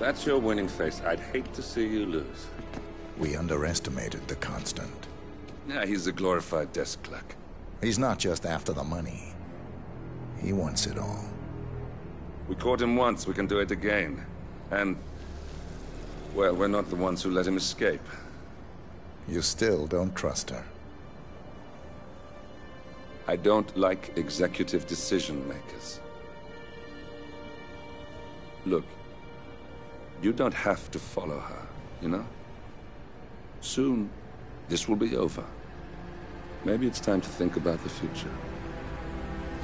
that's your winning face, I'd hate to see you lose. We underestimated the Constant. Yeah, he's a glorified desk clerk. He's not just after the money. He wants it all. We caught him once, we can do it again. And, well, we're not the ones who let him escape. You still don't trust her. I don't like executive decision makers. Look, you don't have to follow her, you know? Soon, this will be over. Maybe it's time to think about the future.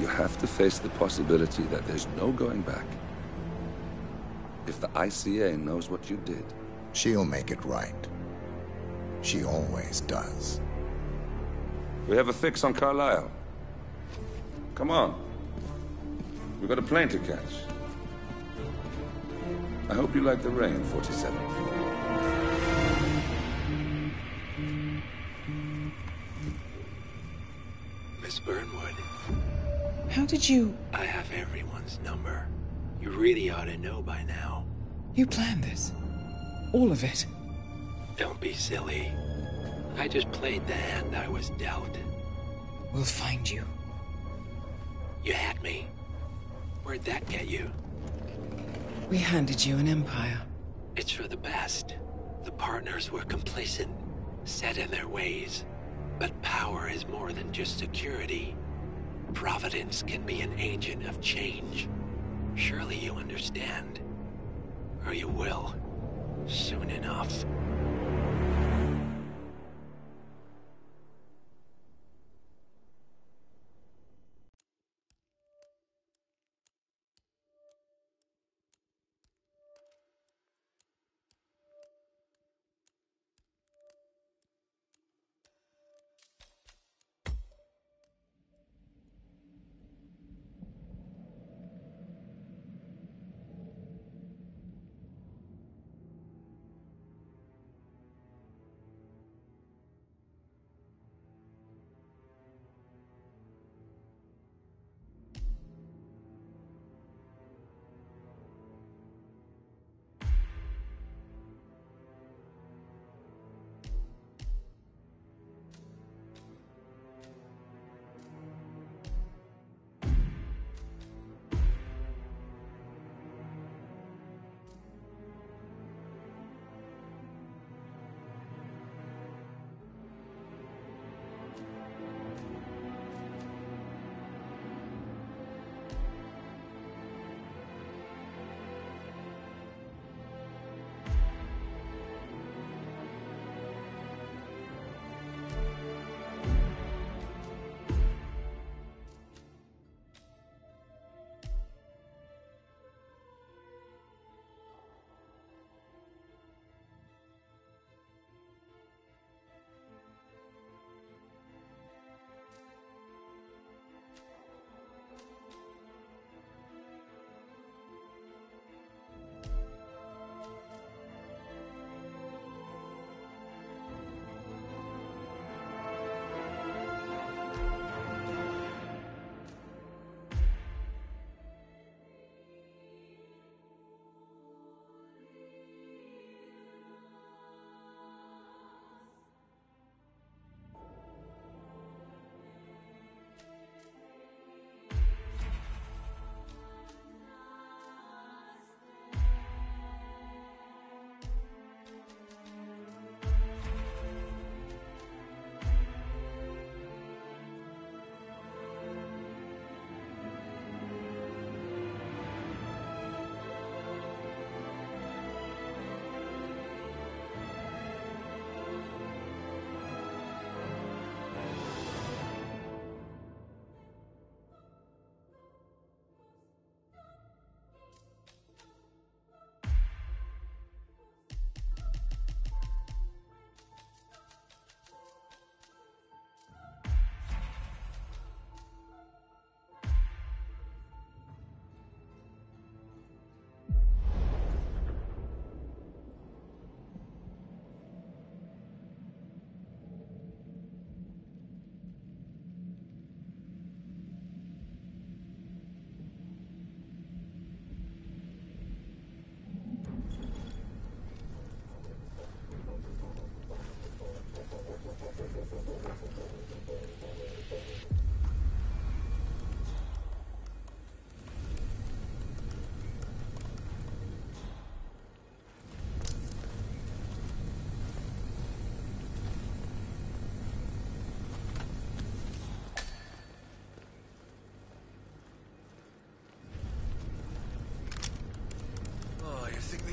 You have to face the possibility that there's no going back. If the ICA knows what you did... She'll make it right. She always does. We have a fix on Carlisle. Come on. We've got a plane to catch. I hope you like the rain, 47. Miss Burnwood. How did you... I have everyone's number. You really ought to know by now. You planned this? All of it? Don't be silly. I just played the hand I was dealt. We'll find you. You had me. Where'd that get you? We handed you an empire. It's for the best. The partners were complacent, set in their ways. But power is more than just security. Providence can be an agent of change. Surely you understand. Or you will. Soon enough.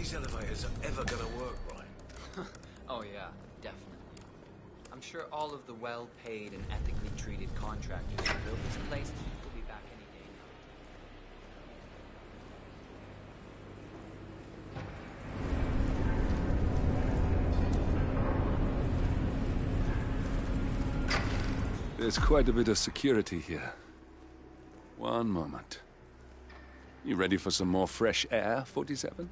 these elevators are ever gonna work right. Oh yeah, definitely. I'm sure all of the well-paid and ethically treated contractors who built this place will be back any day now. There's quite a bit of security here. One moment. You ready for some more fresh air, 47?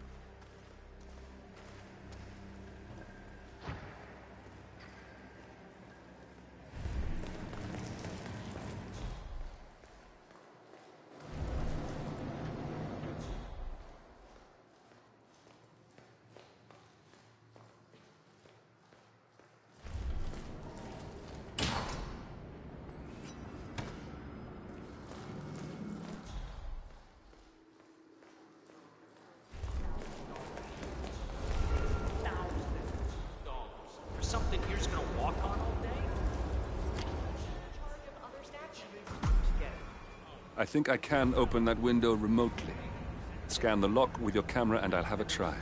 Something you're just gonna walk on all day? I think I can open that window remotely. Scan the lock with your camera and I'll have a try.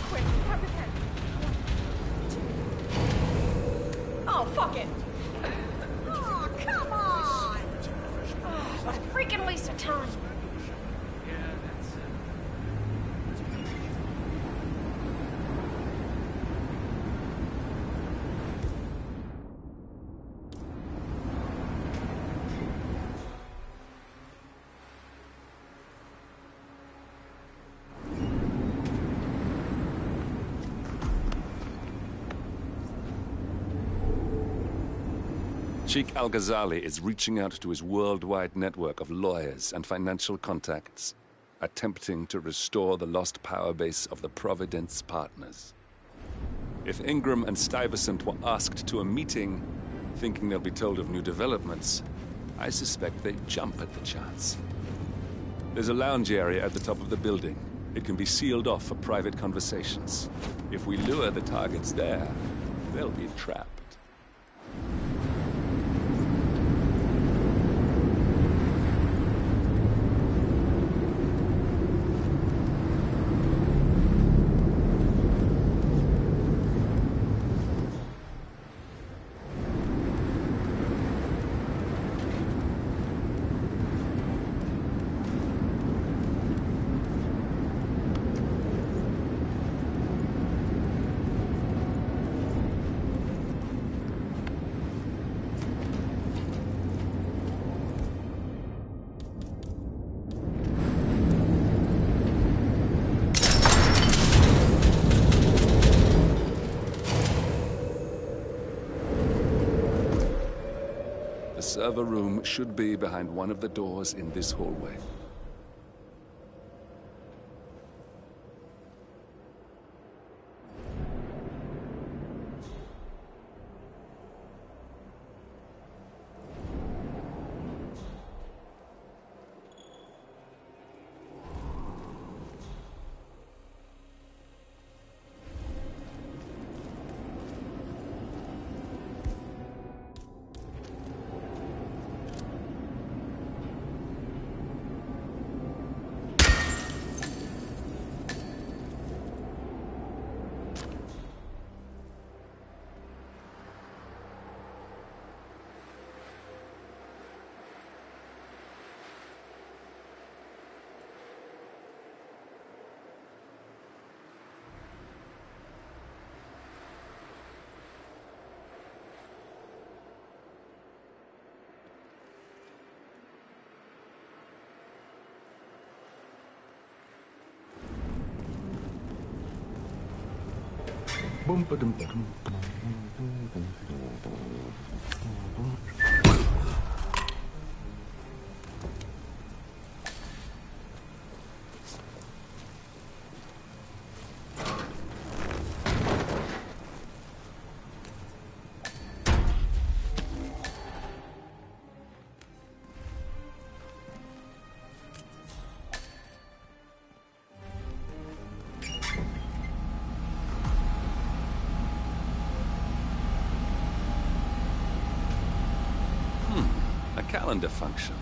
Quick, grab the pen. Oh, fuck it. Oh, come on. Oh, what a freaking waste of time. Sheikh Al-Ghazali is reaching out to his worldwide network of lawyers and financial contacts, attempting to restore the lost power base of the Providence partners. If Ingram and Stuyvesant were asked to a meeting, thinking they'll be told of new developments, I suspect they'd jump at the chance. There's a lounge area at the top of the building. It can be sealed off for private conversations. If we lure the targets there, they'll be trapped. The server room should be behind one of the doors in this hallway. calendar function.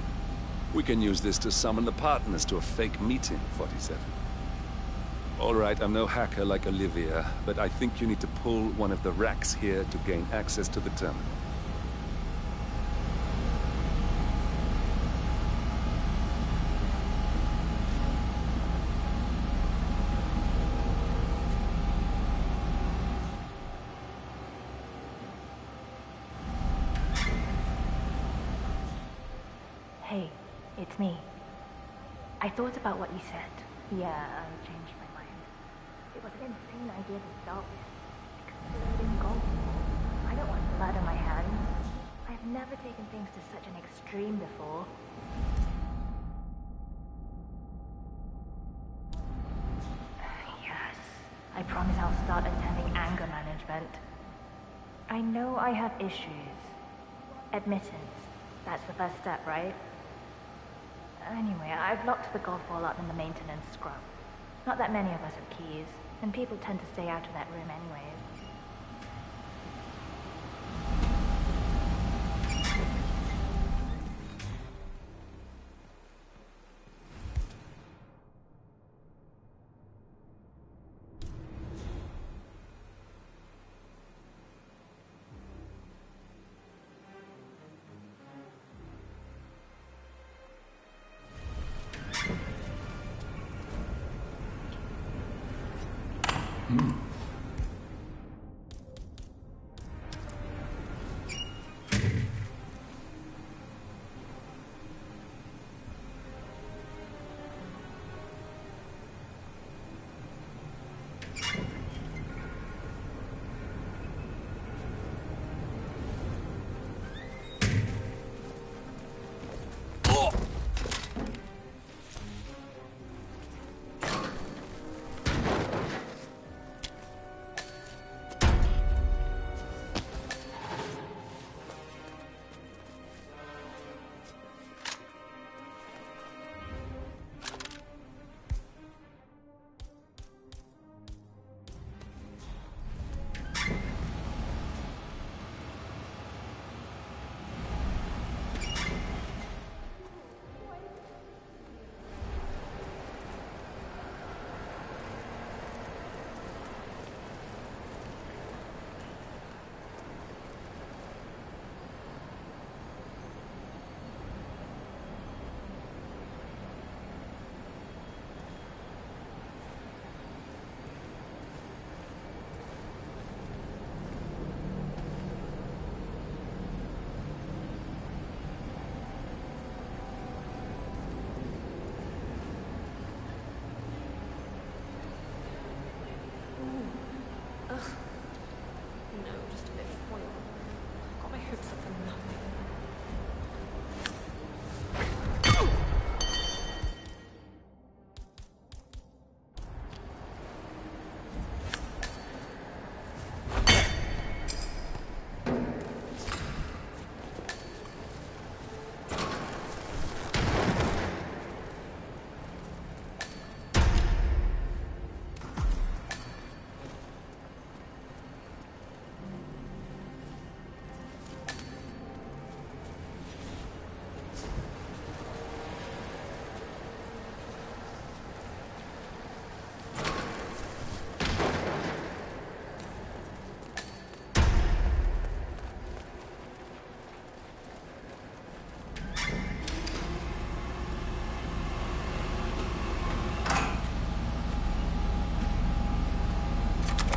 We can use this to summon the partners to a fake meeting, 47. All right, I'm no hacker like Olivia, but I think you need to pull one of the racks here to gain access to the terminal. Hey, it's me. I thought about what you said. Yeah, I changed my mind. It was an insane idea to start with. Exploding golf ball. I don't want blood on my hands. I've never taken things to such an extreme before. Yes, I promise I'll start attending anger management. I know I have issues. Admittance. That's the first step, right? Anyway, I've locked the golf ball up in the maintenance scrub. Not that many of us have keys, and people tend to stay out of that room anyways.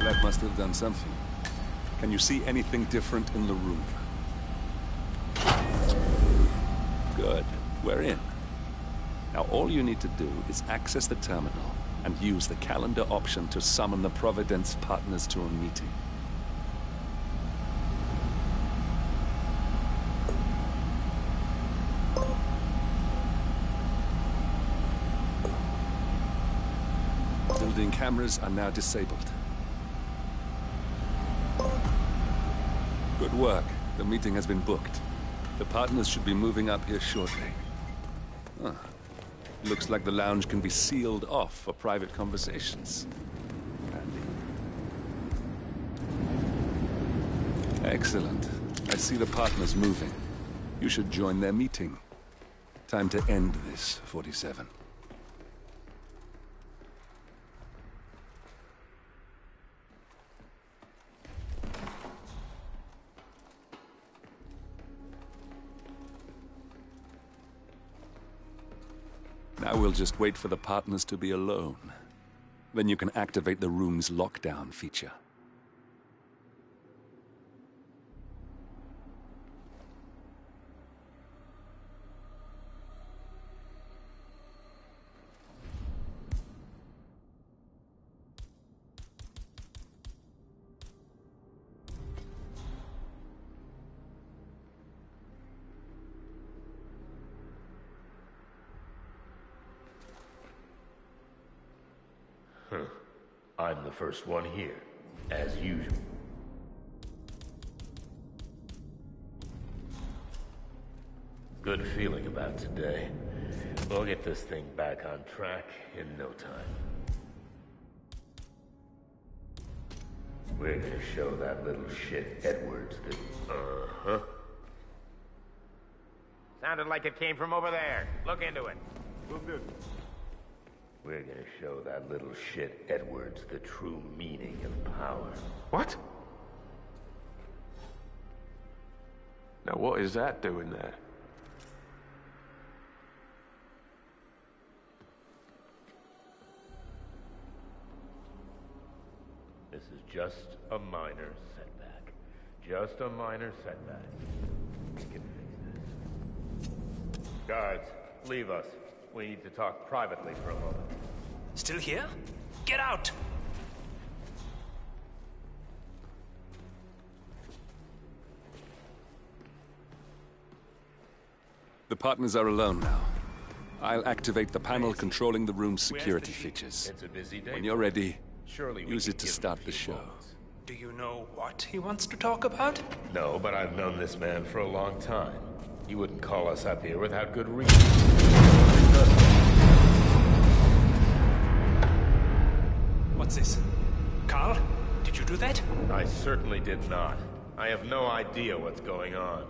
That must have done something. Can you see anything different in the room? Good. We're in. Now all you need to do is access the terminal and use the calendar option to summon the Providence partners to a meeting. Building cameras are now disabled. Good work. The meeting has been booked. The partners should be moving up here shortly. Huh. Looks like the lounge can be sealed off for private conversations. Handy. Excellent. I see the partners moving. You should join their meeting. Time to end this, 47. Now we'll just wait for the partners to be alone. Then you can activate the room's lockdown feature. I'm the first one here, as usual. Good feeling about today. We'll get this thing back on track in no time. We're gonna show that little shit Edwards that... Uh-huh. Sounded like it came from over there. Look into it. Will do. We're gonna show that little shit Edwards the true meaning of power. What? Now what is that doing there? This is just a minor setback. Just a minor setback. We can fix this. Guards, leave us. We need to talk privately for a moment. Still here? Get out! The partners are alone now. I'll activate the panel controlling the room's security features. It's a busy day. When you're ready, Surely use it to start the show. Do you know what he wants to talk about? No, but I've known this man for a long time. He wouldn't call us up here without good reason. What's this? Carl? Did you do that? I certainly did not. I have no idea what's going on.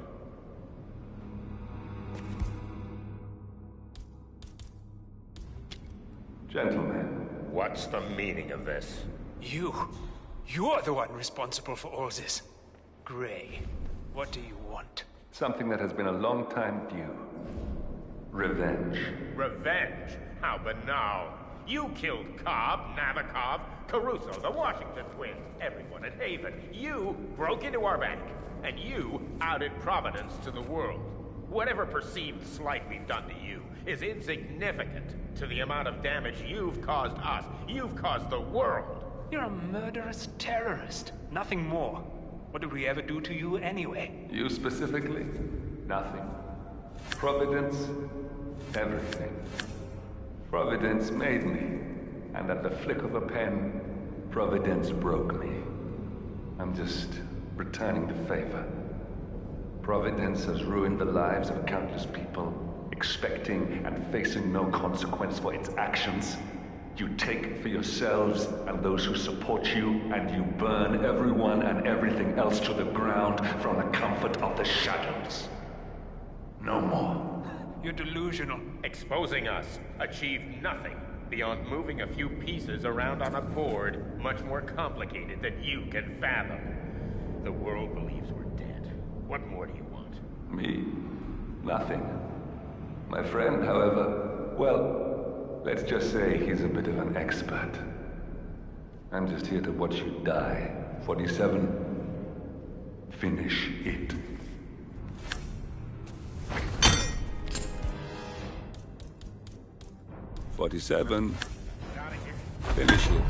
Gentlemen. What's the meaning of this? You're the one responsible for all this. Gray, what do you want? Something that has been a long time due. Revenge. Revenge? How banal. You killed Cobb, Navikov, Caruso, the Washington twins, everyone at Haven. You broke into our bank, and you outed Providence to the world. Whatever perceived slight we've done to you is insignificant to the amount of damage you've caused us. You've caused the world. You're a murderous terrorist. Nothing more. What did we ever do to you anyway? You specifically? Nothing. Providence? Everything. Providence made me, and at the flick of a pen, Providence broke me. I'm just returning the favor. Providence has ruined the lives of countless people, expecting and facing no consequence for its actions. You take for yourselves and those who support you, and you burn everyone and everything else to the ground from the comfort of the shadows. No more. You're delusional. Exposing us achieved nothing beyond moving a few pieces around on a board much more complicated than you can fathom. The world believes we're dead. What more do you want? Me? Nothing. My friend, however, well, let's just say he's a bit of an expert. I'm just here to watch you die. 47. Finish it. "47. Finish it."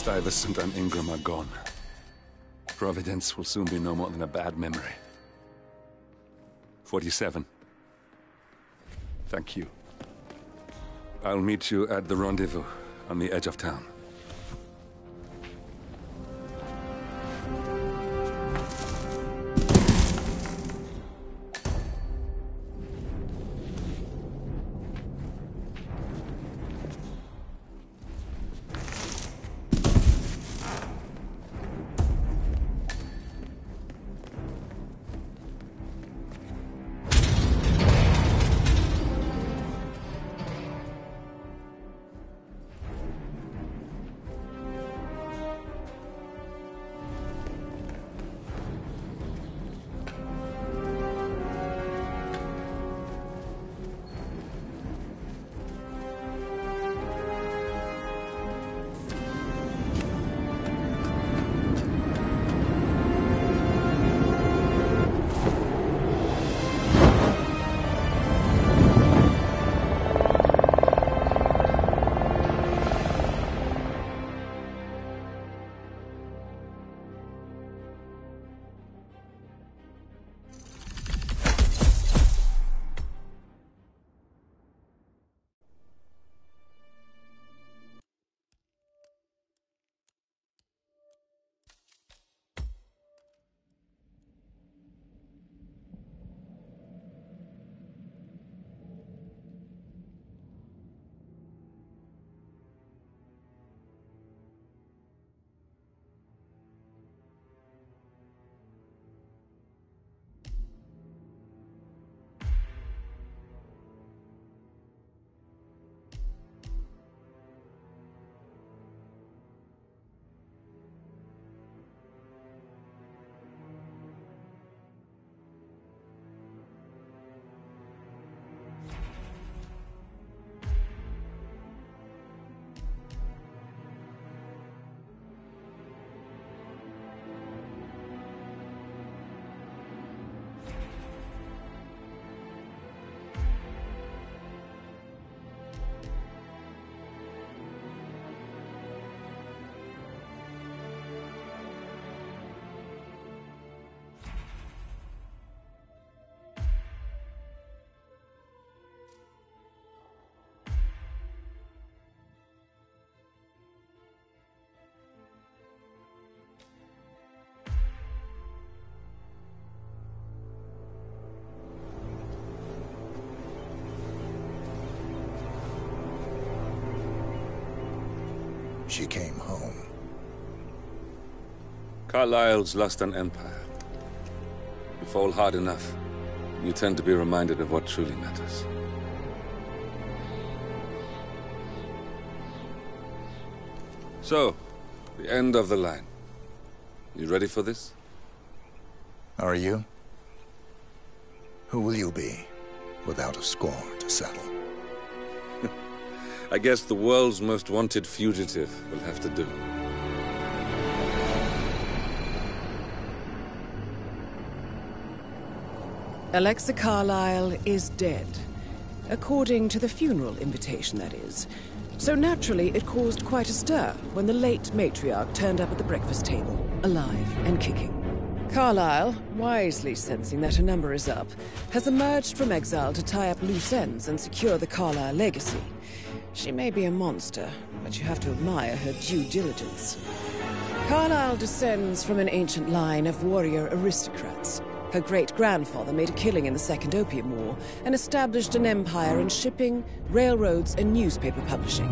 Stuyvesant and Ingram are gone. Providence will soon be no more than a bad memory. 47. Thank you. I'll meet you at the rendezvous on the edge of town. She came home. Carlyle's lost an empire. You fall hard enough, you tend to be reminded of what truly matters. So, the end of the line. You ready for this? Are you? Who will you be, without a score to settle? I guess the world's most wanted fugitive will have to do. Alexa Carlyle is dead. According to the funeral invitation, that is. So naturally, it caused quite a stir when the late matriarch turned up at the breakfast table, alive and kicking. Carlyle, wisely sensing that her number is up, has emerged from exile to tie up loose ends and secure the Carlyle legacy. She may be a monster, but you have to admire her due diligence. Carlyle descends from an ancient line of warrior aristocrats. Her great-grandfather made a killing in the Second Opium War and established an empire in shipping, railroads, and newspaper publishing.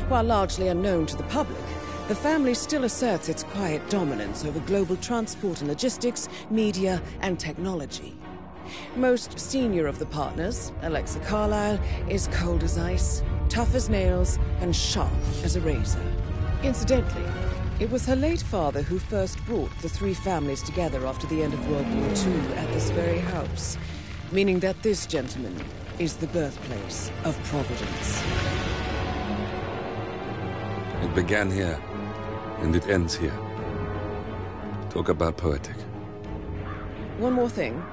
While largely unknown to the public, the family still asserts its quiet dominance over global transport and logistics, media, and technology. Most senior of the partners, Alexa Carlyle, is cold as ice, tough as nails, and sharp as a razor. Incidentally, it was her late father who first brought the three families together after the end of World War II at this very house, meaning that this gentleman is the birthplace of Providence. It began here, and it ends here. Talk about poetic. One more thing.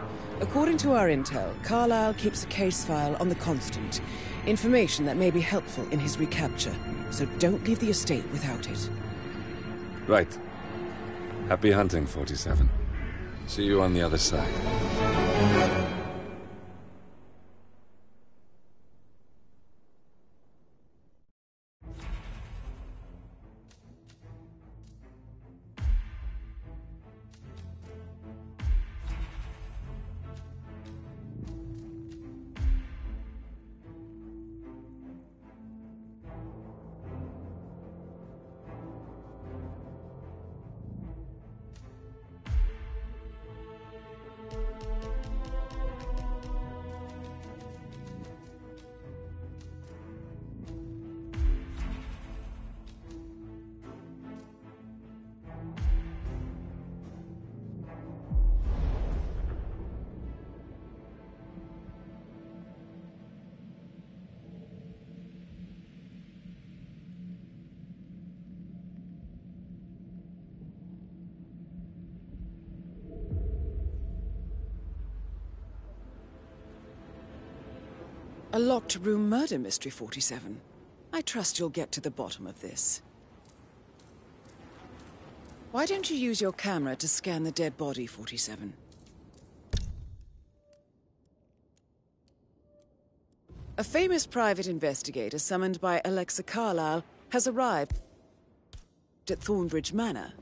According to our intel, Carlyle keeps a case file on the Constant. Information that may be helpful in his recapture, so don't leave the estate without it. Right. Happy hunting, 47. See you on the other side. A locked room murder mystery, 47. I trust you'll get to the bottom of this. Why don't you use your camera to scan the dead body, 47? A famous private investigator summoned by Alexa Carlyle has arrived at Thornbridge Manor.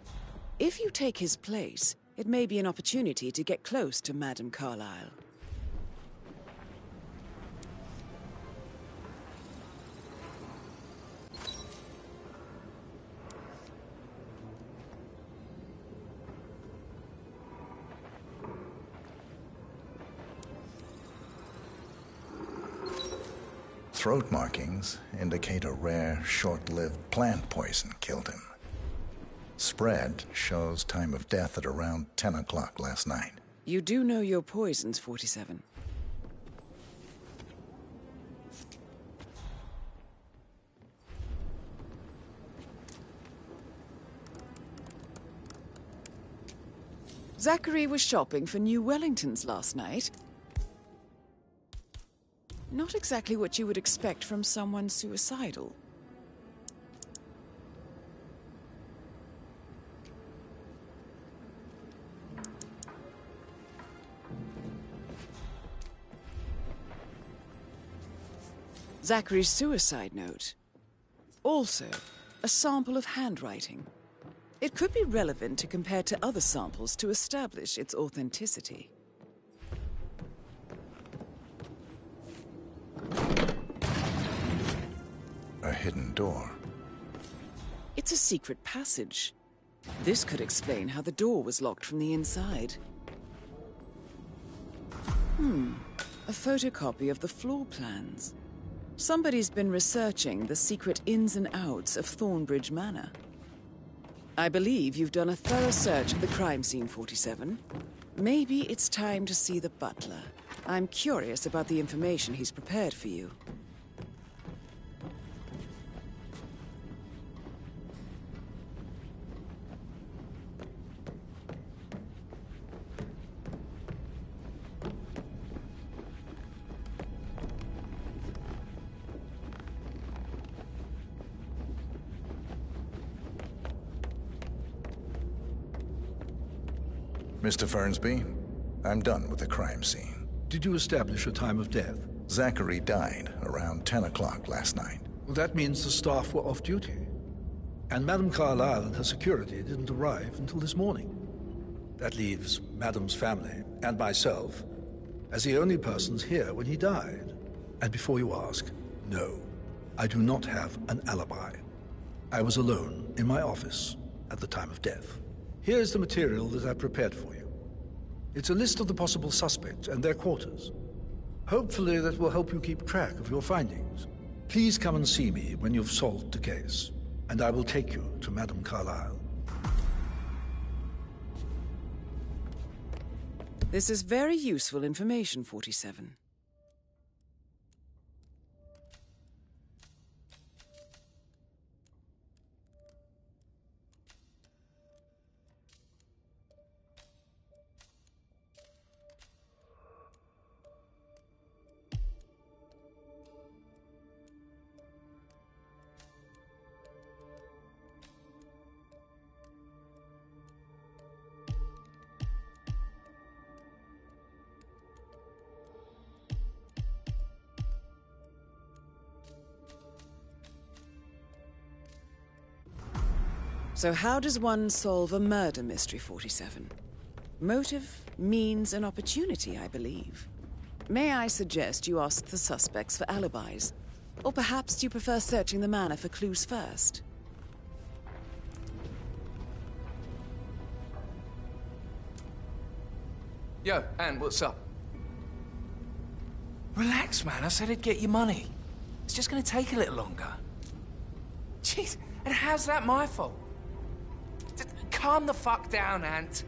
If you take his place, it may be an opportunity to get close to Madame Carlyle. Throat markings indicate a rare, short-lived plant poison killed him. Spread shows time of death at around 10 o'clock last night. You do know your poisons, 47. Zachary was shopping for new Wellingtons last night. Not exactly what you would expect from someone suicidal. Zachary's suicide note. Also, a sample of handwriting. It could be relevant to compare to other samples to establish its authenticity. A hidden door. It's a secret passage. This could explain how the door was locked from the inside. A photocopy of the floor plans. Somebody's been researching the secret ins and outs of Thornbridge Manor. I believe you've done a thorough search of the crime scene, 47. Maybe it's time to see the butler. I'm curious about the information he's prepared for you. Mr. Fernsby, I'm done with the crime scene. Did you establish a time of death? Zachary died around 10 o'clock last night. Well, that means the staff were off duty. And Madame Carlyle and her security didn't arrive until this morning. That leaves Madame's family and myself as the only persons here when he died. And before you ask, no, I do not have an alibi. I was alone in my office at the time of death. Here's the material that I prepared for you. It's a list of the possible suspects and their quarters. Hopefully that will help you keep track of your findings. Please come and see me when you've solved the case, and I will take you to Madame Carlyle. This is very useful information, 47. So how does one solve a murder mystery, 47? Motive, means, and opportunity, I believe. May I suggest you ask the suspects for alibis? Or perhaps do you prefer searching the manor for clues first? Yo, Anne, what's up? Relax, man. I said I'd get you money. It's just gonna take a little longer. Jeez, and how's that my fault? Calm the fuck down, Ant.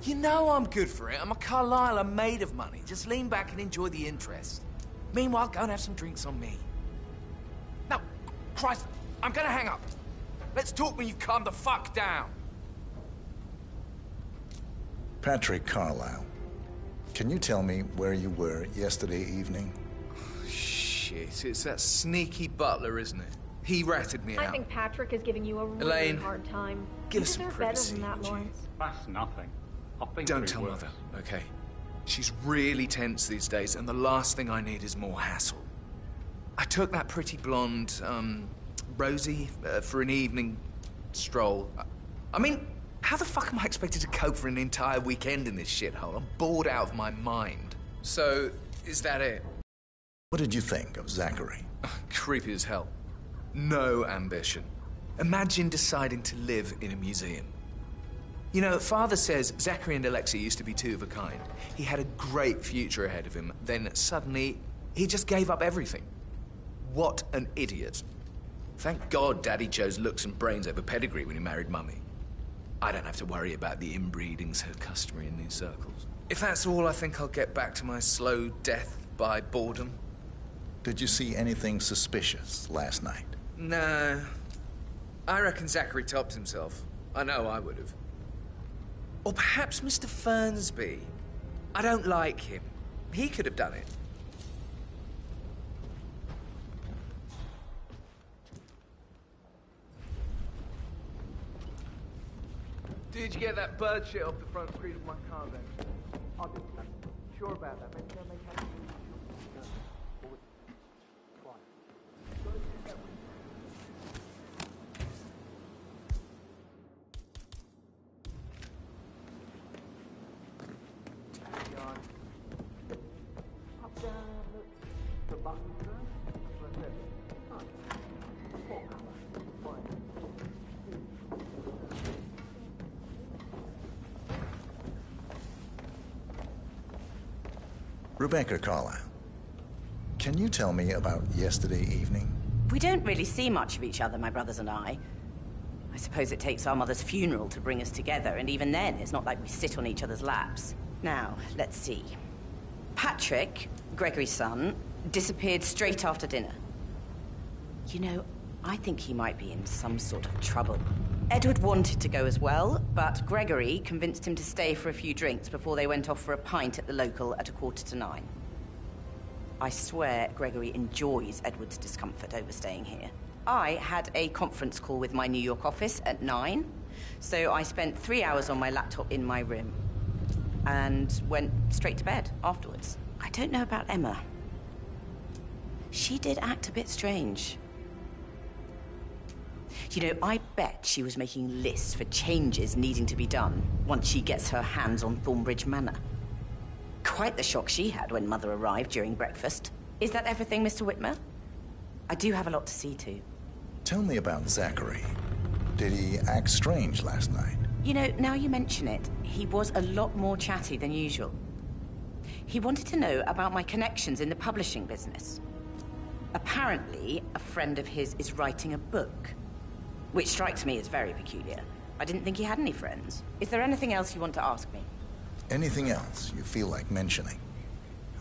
You know I'm good for it. I'm a Carlisle. I'm made of money. Just lean back and enjoy the interest. Meanwhile, go and have some drinks on me. No, Christ, I'm gonna hang up. Let's talk when you've calmed the fuck down. Patrick Carlisle, can you tell me where you were yesterday evening? Shit, it's that sneaky butler, isn't it? He ratted me out. I think Patrick is giving you a really Elaine, hard time. give You us some deserve privacy, better than that, would you? Lawrence. That's nothing. I've been Don't through tell worse. Mother, okay? She's really tense these days, and the last thing I need is more hassle. I took that pretty blonde, Rosie, for an evening stroll. I mean, how the fuck am I expected to cope for an entire weekend in this shithole? I'm bored out of my mind. So, is that it? What did you think of Zachary? Creepy as hell. No ambition. Imagine deciding to live in a museum. You know, Father says Zachary and Alexei used to be two of a kind. He had a great future ahead of him. Then suddenly, he just gave up everything. What an idiot. Thank God Daddy chose looks and brains over pedigree when he married Mummy. I don't have to worry about the inbreeding so customary in these circles. If that's all, I think I'll get back to my slow death by boredom. Did you see anything suspicious last night? No. I reckon Zachary topped himself. I know I would have. Or perhaps Mr. Fernsby. I don't like him. He could have done it. Did you get that bird shit off the front screen of my car then? I'll do that. Sure about that. Maybe they'll make that. Rebecca Carlisle, can you tell me about yesterday evening? We don't really see much of each other, my brothers and I. I suppose it takes our mother's funeral to bring us together, and even then, it's not like we sit on each other's laps. Now, let's see. Patrick, Gregory's son, disappeared straight after dinner. You know, I think he might be in some sort of trouble. Edward wanted to go as well, but Gregory convinced him to stay for a few drinks before they went off for a pint at the local at 9:15. I swear Gregory enjoys Edward's discomfort over staying here. I had a conference call with my New York office at 9, so I spent 3 hours on my laptop in my room and went straight to bed afterwards. I don't know about Emma. She did act a bit strange. You know, I bet she was making lists for changes needing to be done once she gets her hands on Thornbridge Manor. Quite the shock she had when Mother arrived during breakfast. Is that everything, Mr. Whitmer? I do have a lot to see to. Tell me about Zachary. Did he act strange last night? You know, now you mention it, he was a lot more chatty than usual. He wanted to know about my connections in the publishing business. Apparently, a friend of his is writing a book, which strikes me as very peculiar. I didn't think he had any friends. Is there anything else you want to ask me? Anything else you feel like mentioning?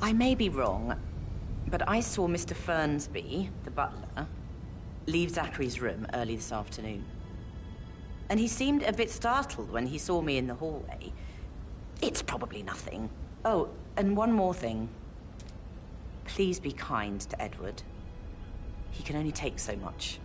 I may be wrong, but I saw Mr. Fernsby, the butler, leave Zachary's room early this afternoon. And he seemed a bit startled when he saw me in the hallway. It's probably nothing. Oh, and one more thing. Please be kind to Edward. He can only take so much.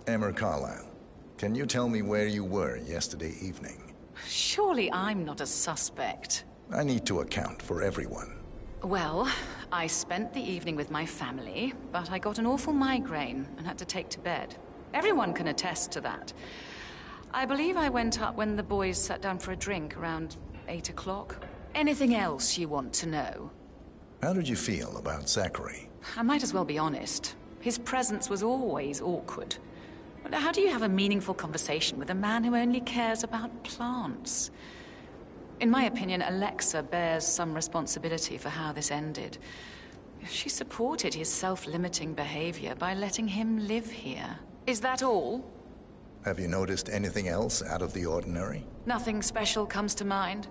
Emma Carlyle, can you tell me where you were yesterday evening? Surely I'm not a suspect. I need to account for everyone. Well, I spent the evening with my family, but I got an awful migraine and had to take to bed. Everyone can attest to that. I believe I went up when the boys sat down for a drink around 8 o'clock. Anything else you want to know? How did you feel about Zachary? I might as well be honest. His presence was always awkward. But how do you have a meaningful conversation with a man who only cares about plants? In my opinion, Alexa bears some responsibility for how this ended. She supported his self-limiting behavior by letting him live here. Is that all? Have you noticed anything else out of the ordinary? Nothing special comes to mind.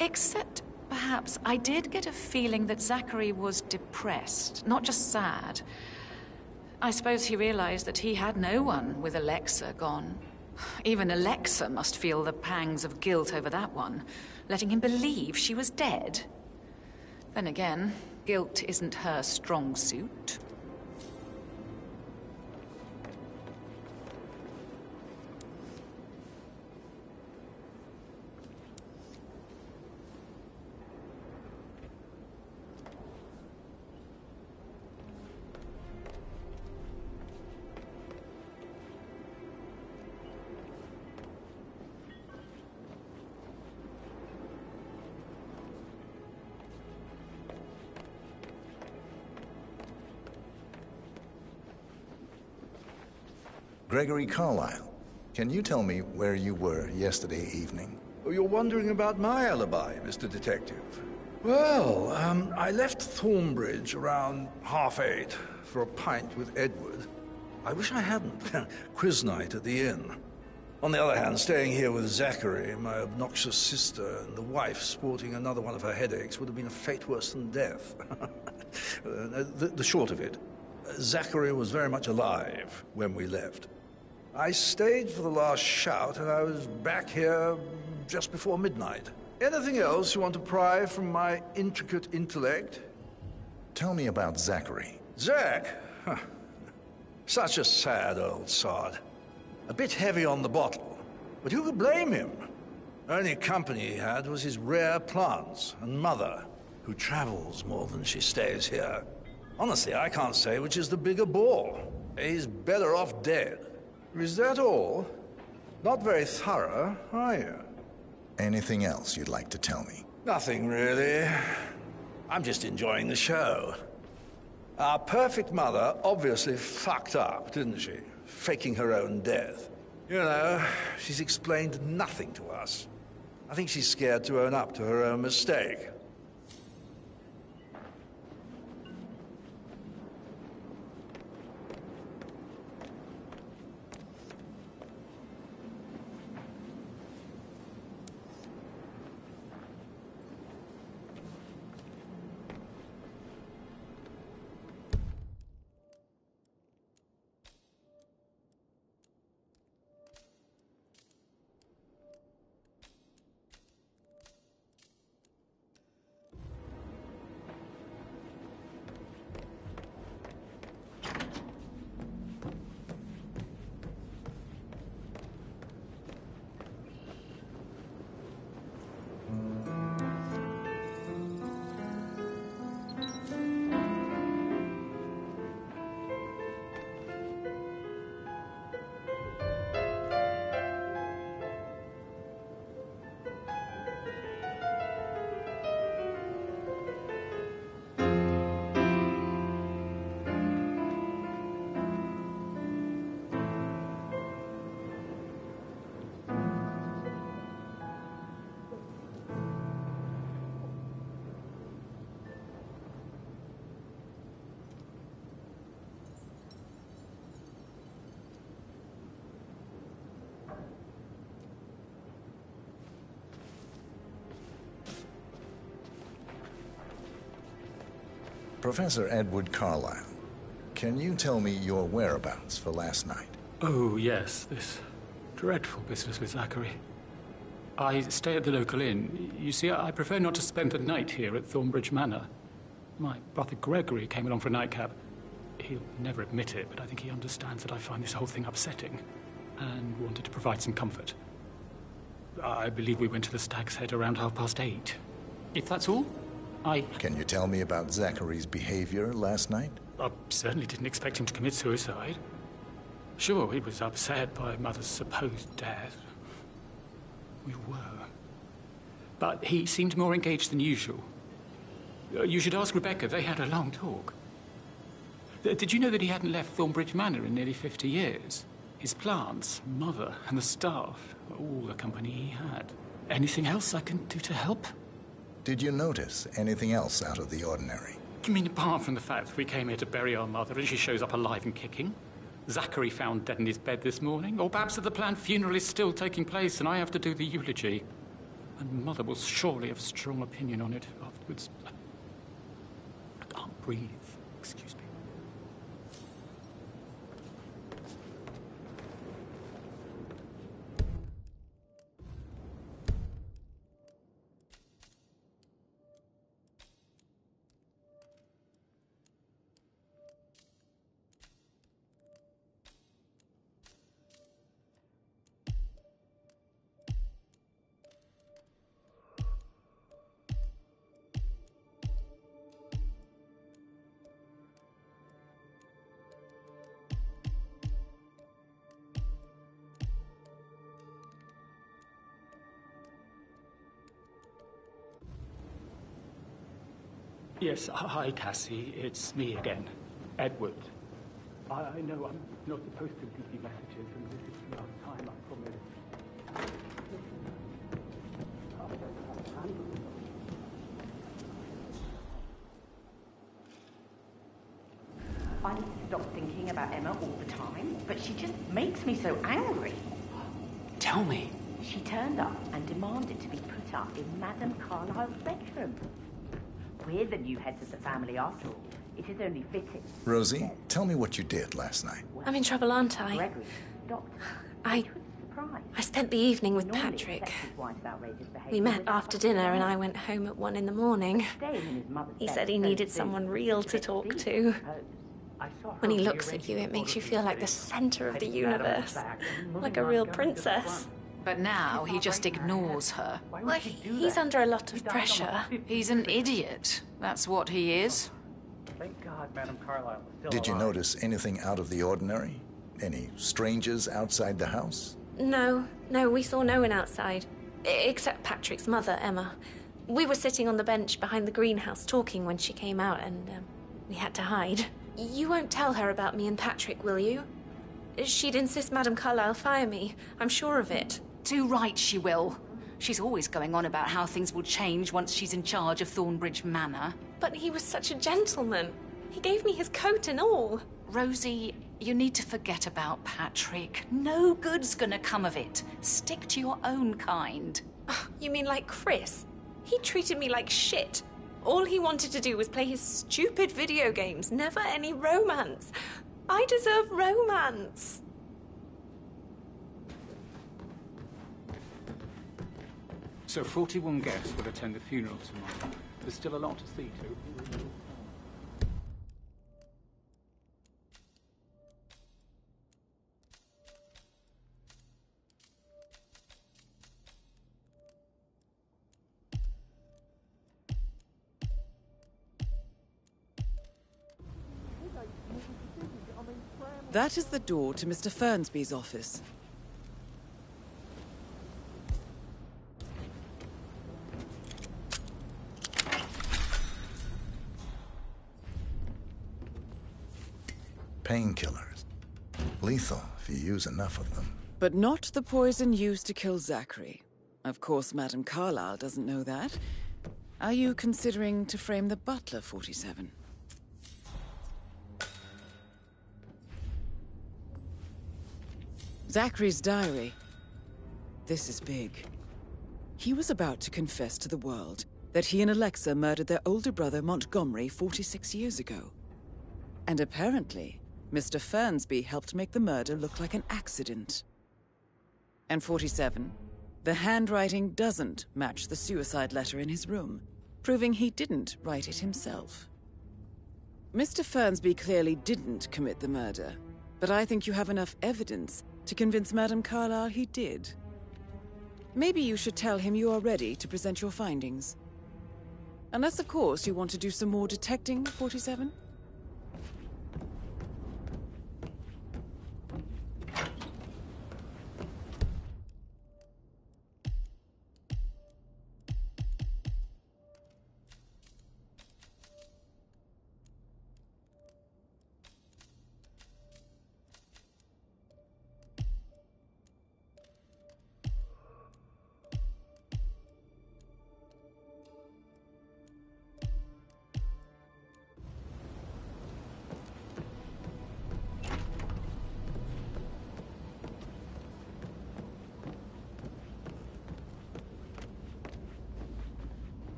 Except, perhaps, I did get a feeling that Zachary was depressed, not just sad. I suppose he realized that he had no one with Alexa gone. Even Alexa must feel the pangs of guilt over that one, letting him believe she was dead. Then again, guilt isn't her strong suit. Gregory Carlyle, can you tell me where you were yesterday evening? Oh, you're wondering about my alibi, Mr. Detective. Well, I left Thornbridge around 8:30 for a pint with Edward. I wish I hadn't. Quiz night at the inn. On the other hand, staying here with Zachary, my obnoxious sister, and the wife sporting another one of her headaches would have been a fate worse than death. The short of it, Zachary was very much alive when we left. I stayed for the last shout, and I was back here just before midnight. Anything else you want to pry from my intricate intellect? Tell me about Zachary. Zach? Huh. Such a sad old sod. A bit heavy on the bottle, but who could blame him? Only company he had was his rare plants and mother, who travels more than she stays here. Honestly, I can't say which is the bigger bore. He's better off dead. Is that all? Not very thorough, are you? Anything else you'd like to tell me? Nothing, really. I'm just enjoying the show. Our perfect mother obviously fucked up, didn't she? Faking her own death. You know, she's explained nothing to us. I think she's scared to own up to her own mistake. Professor Edward Carlyle, can you tell me your whereabouts for last night? Oh, yes, this dreadful business with Zachary. I stay at the local inn. You see, I prefer not to spend the night here at Thornbridge Manor. My brother Gregory came along for a nightcap. He'll never admit it, but I think he understands that I find this whole thing upsetting and wanted to provide some comfort. I believe we went to the Stag's Head around 8:30. If that's all, Can you tell me about Zachary's behavior last night? I certainly didn't expect him to commit suicide. Sure, he was upset by Mother's supposed death. We were. But he seemed more engaged than usual. You should ask Rebecca. They had a long talk. Did you know that he hadn't left Thornbridge Manor in nearly 50 years? His plants, Mother, and the staff were all the company he had. Anything else I can do to help? Did you notice anything else out of the ordinary? You mean apart from the fact that we came here to bury our mother and she shows up alive and kicking? Zachary found dead in his bed this morning? Or perhaps that the planned funeral is still taking place and I have to do the eulogy? And Mother will surely have a strong opinion on it afterwards. I can't breathe. Excuse me. Yes, hi, Cassie. It's me again. Edward. I know I'm not supposed to leave you messages, and this is the last time, I promise. I need to stop thinking about Emma all the time, but she just makes me so angry. Tell me. She turned up and demanded to be put up in Madame Carlyle's bedroom. We're the new heads of the family after all. It is only fitting. Rosie, tell me what you did last night. I'm in trouble, aren't I? Gregory, doctor. I spent the evening with Patrick. We met after dinner and I went home at 1 in the morning. He said he needed someone real to talk to. When he looks at you, it makes you feel like the center of the universe. Like a real princess. But now he just ignores her. Well, he's under a lot of pressure. He's an idiot. That's what he is. Thank God Madame Carlyle is still Did you alive. notice anything out of the ordinary? Any strangers outside the house? No, we saw no one outside. Except Patrick's mother, Emma. We were sitting on the bench behind the greenhouse talking when she came out and we had to hide. You won't tell her about me and Patrick, will you? She'd insist Madame Carlyle fire me. I'm sure of it. Too right she will. She's always going on about how things will change once she's in charge of Thornbridge Manor. But he was such a gentleman. He gave me his coat and all. Rosie, you need to forget about Patrick. No good's gonna come of it. Stick to your own kind. You mean like Chris? He treated me like shit. All he wanted to do was play his stupid video games, never any romance. I deserve romance. So 41 guests will attend the funeral tomorrow. There's still a lot to see to. That is the door to Mr. Fernsby's office. Painkillers. Lethal if you use enough of them. But not the poison used to kill Zachary. Of course, Madame Carlyle doesn't know that. Are you considering to frame the butler, 47? Zachary's diary. This is big. He was about to confess to the world that he and Alexa murdered their older brother Montgomery 46 years ago. And apparently, Mr. Fernsby helped make the murder look like an accident. And 47, the handwriting doesn't match the suicide letter in his room, proving he didn't write it himself. Mr. Fernsby clearly didn't commit the murder, but I think you have enough evidence to convince Madame Carlyle he did. Maybe you should tell him you are ready to present your findings. Unless, of course, you want to do some more detecting, 47?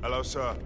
Hello, sir.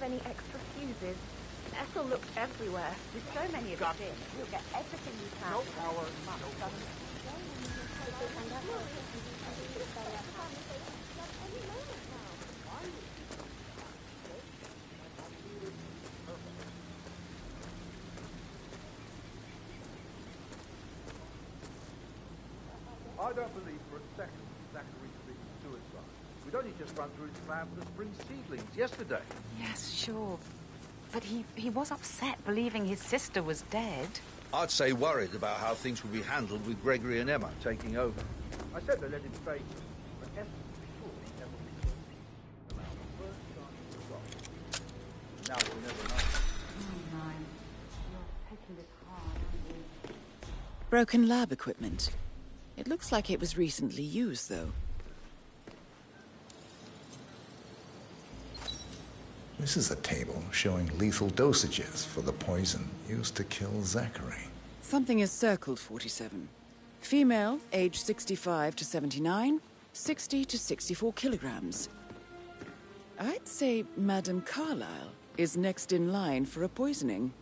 any extra fuses? Ethel looks everywhere. With so many of us in, you'll get everything you can. No power, no... I don't believe for a second Zachary committed suicide. We'd only just run through his plan for the spring seedlings yesterday. Yes, sure. But he was upset believing his sister was dead. I'd say worried about how things would be handled with Gregory and Emma taking over. I said they let him stay, but Emma surely never be allowed the first chance to stop. Now we'll never know. Oh, no. You're taking this hard, aren't you? Broken lab equipment. It looks like it was recently used, though. This is a table showing lethal dosages for the poison used to kill Zachary. Something is circled, 47. Female, age 65 to 79, 60 to 64 kilograms. I'd say Madame Carlyle is next in line for a poisoning.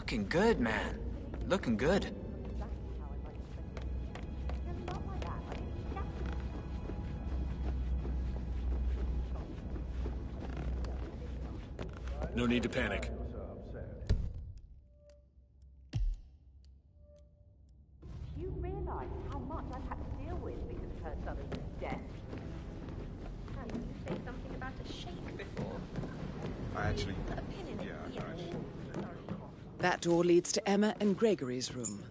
Looking good, man. Looking good. No need to panic. Do you realize how much I've had to deal with because of her son's death? Did you say something about a shake before? I actually... A pin in it. Yeah, Sorry. That door leads to Emma and Gregory's room.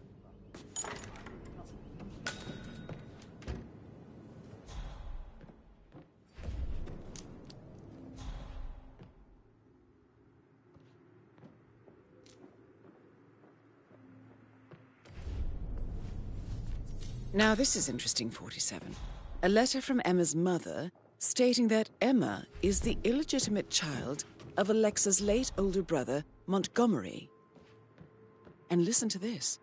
Now this is interesting, 47. A letter from Emma's mother stating that Emma is the illegitimate child of Alexa's late older brother, Montgomery. And listen to this.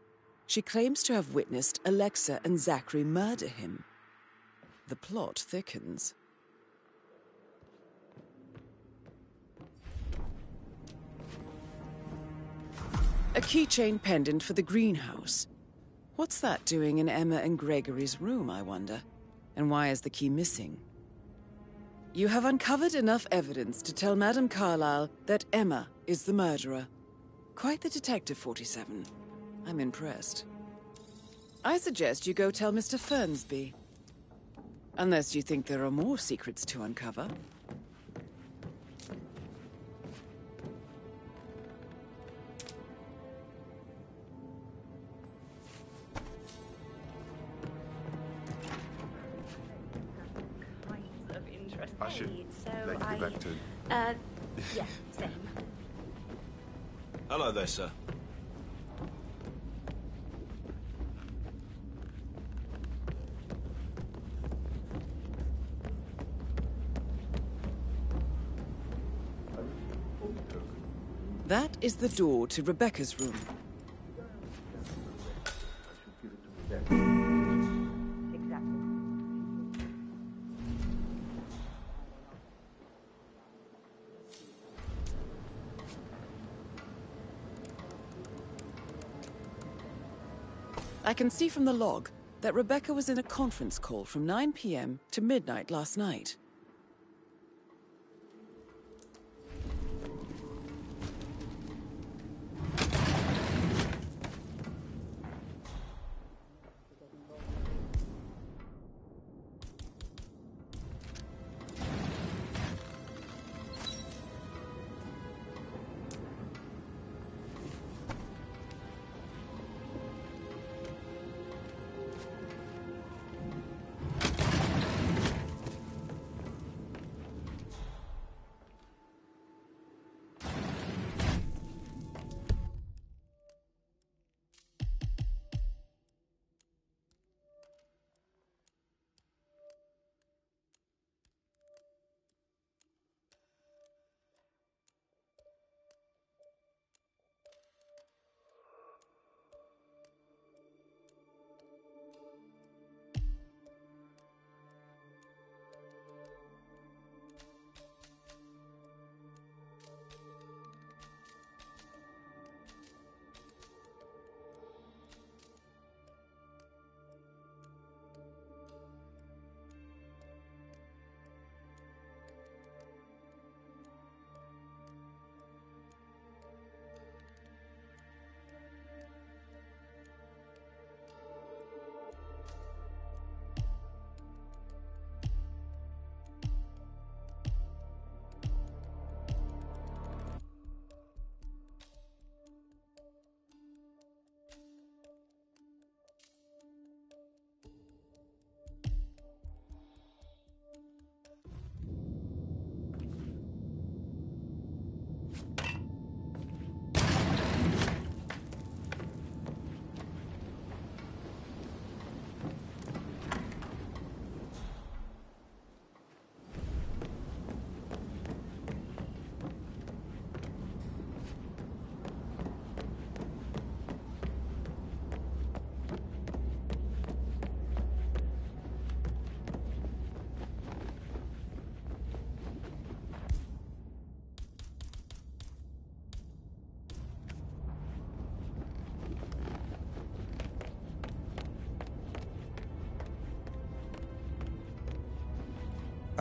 She claims to have witnessed Alexa and Zachary murder him. The plot thickens. A keychain pendant for the greenhouse. What's that doing in Emma and Gregory's room, I wonder? And why is the key missing? You have uncovered enough evidence to tell Madame Carlyle that Emma is the murderer. Quite the detective, 47. I'm impressed. I suggest you go tell Mr. Fernsby. Unless you think there are more secrets to uncover. I should let you get back to... Yeah, same. Hello there, sir. That is the door to Rebecca's room. I can see from the log that Rebecca was in a conference call from 9 p.m. to midnight last night.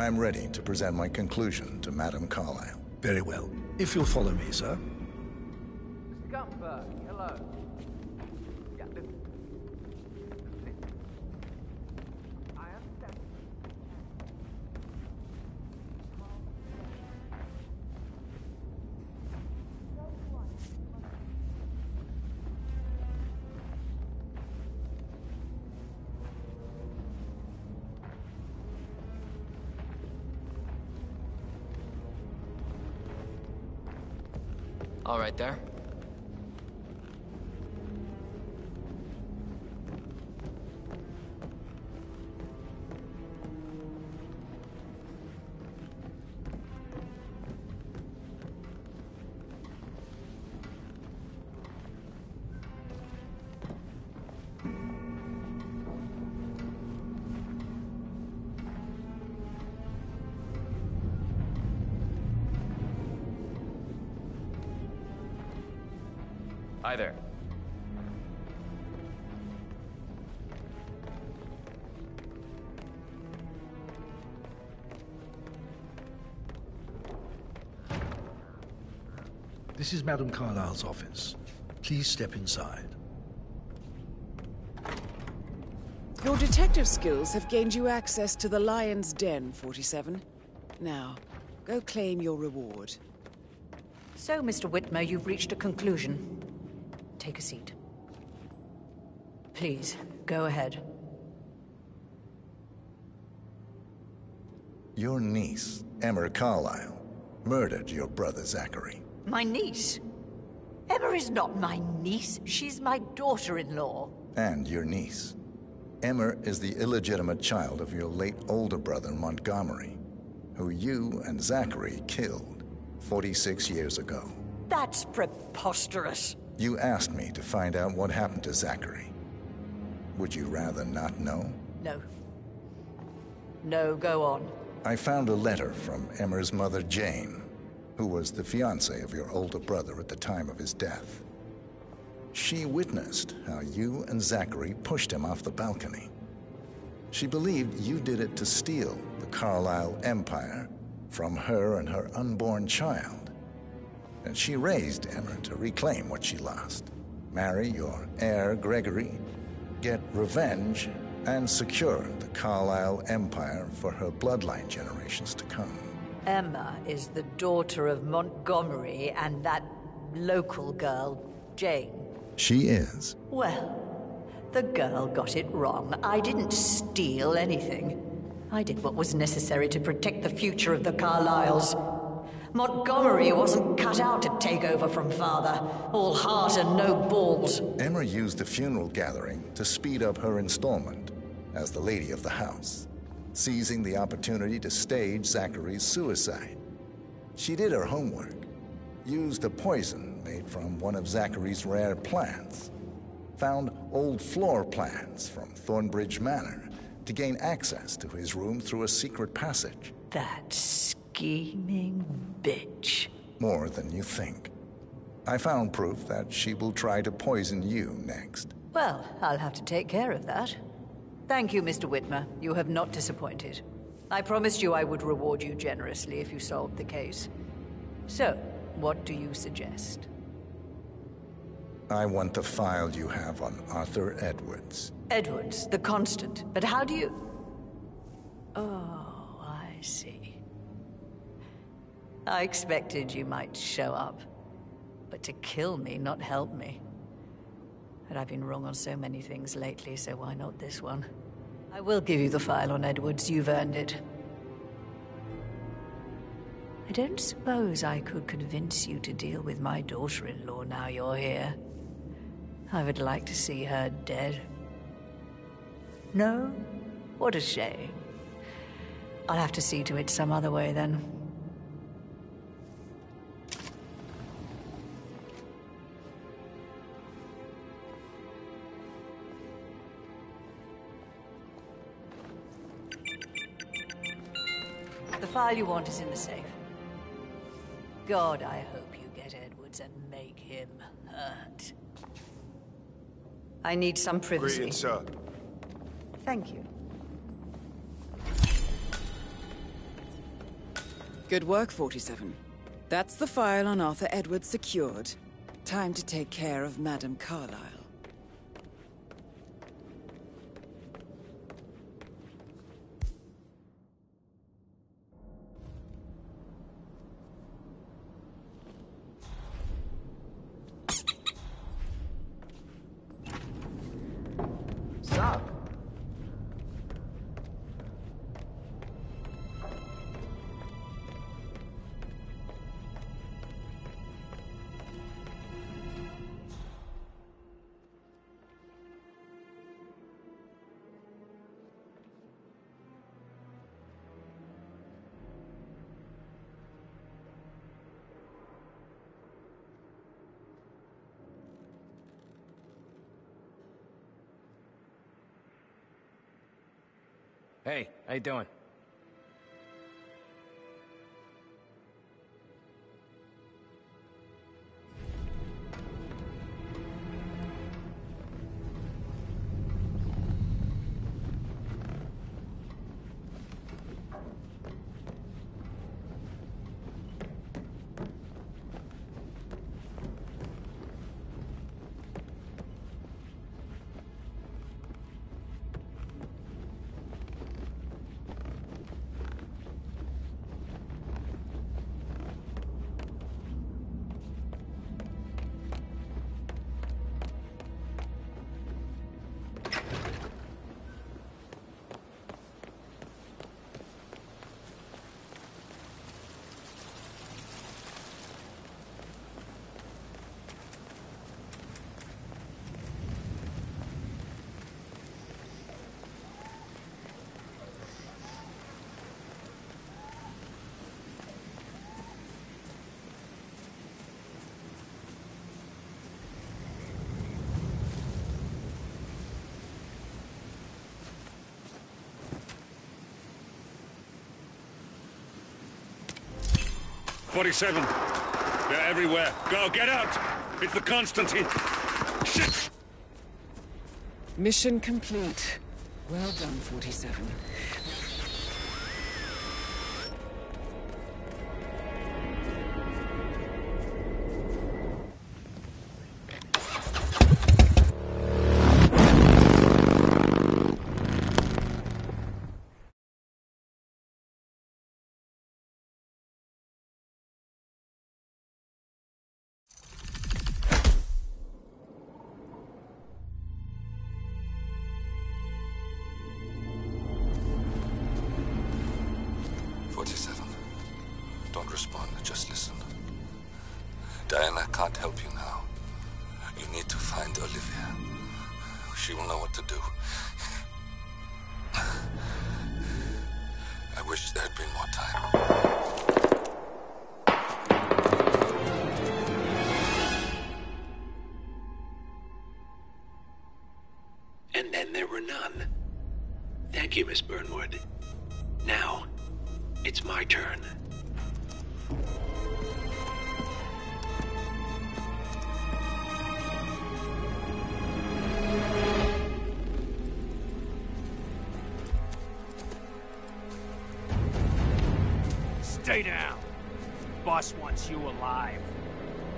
I'm ready to present my conclusion to Madame Carlyle. Very well. If you'll follow me, sir. Scumbag, hello. Yeah, listen. I understand. All right there. Hi there. This is Madame Carlyle's office. Please step inside. Your detective skills have gained you access to the Lion's Den, 47. Now, go claim your reward. So, Mr. Whitmer, you've reached a conclusion. Take a seat. Please, go ahead. Your niece, Emma Carlyle, murdered your brother Zachary. My niece? Emma is not my niece. She's my daughter-in-law. And your niece. Emma is the illegitimate child of your late older brother Montgomery, who you and Zachary killed 46 years ago. That's preposterous. You asked me to find out what happened to Zachary. Would you rather not know? No. No, go on. I found a letter from Emma's mother, Jane, who was the fiancée of your older brother at the time of his death. She witnessed how you and Zachary pushed him off the balcony. She believed you did it to steal the Carlyle empire from her and her unborn child. And she raised Emma to reclaim what she lost. Marry your heir, Gregory, get revenge, and secure the Carlyle empire for her bloodline generations to come. Emma is the daughter of Montgomery and that local girl, Jane. She is. Well, the girl got it wrong. I didn't steal anything. I did what was necessary to protect the future of the Carlyles. Montgomery wasn't cut out to take over from Father. All heart and no balls. Emma used the funeral gathering to speed up her installment as the lady of the house, seizing the opportunity to stage Zachary's suicide. She did her homework, used a poison made from one of Zachary's rare plants, found old floor plans from Thornbridge Manor to gain access to his room through a secret passage. That scheming bitch. More than you think. I found proof that she will try to poison you next. Well, I'll have to take care of that. Thank you, Mr. Whitmer. You have not disappointed. I promised you I would reward you generously if you solved the case. So, what do you suggest? I want the file you have on Arthur Edwards. Edwards, the Constant. But how do you... Oh, I see. I expected you might show up. But to kill me, not help me. But I've been wrong on so many things lately, so why not this one? I will give you the file on Edwards. You've earned it. I don't suppose I could convince you to deal with my daughter-in-law now you're here. I would like to see her dead. No? What a shame. I'll have to see to it some other way, then. The file you want is in the safe. God, I hope you get Edwards and make him hurt. I need some privacy. Greetings, sir. Thank you. Good work, 47. That's the file on Arthur Edwards secured. Time to take care of Madame Carlyle. Sup? Hey, how you doing? "47. They're everywhere. Go, get out! It's the Constantine. Shit! Mission complete. Well done, 47. Don't respond, just listen. Diana can't help you now. You need to find Olivia. She will know what to do. I wish there had been more time. And then there were none. Thank you, Miss Burnwood. Now, it's my turn. Stay down. Boss wants you alive.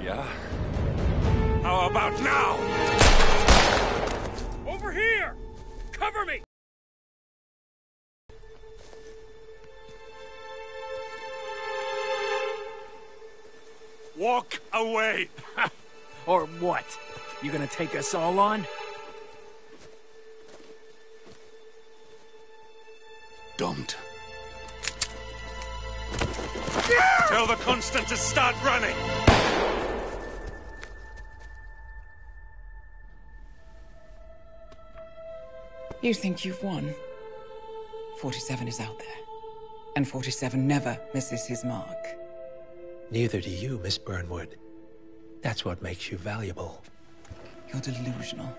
Yeah? How about now? Over here! Cover me! Walk away! Or what? You gonna take us all on? Don't. Tell the Constant to start running! You think you've won? 47 is out there. And 47 never misses his mark. Neither do you, Miss Burnwood. That's what makes you valuable. You're delusional.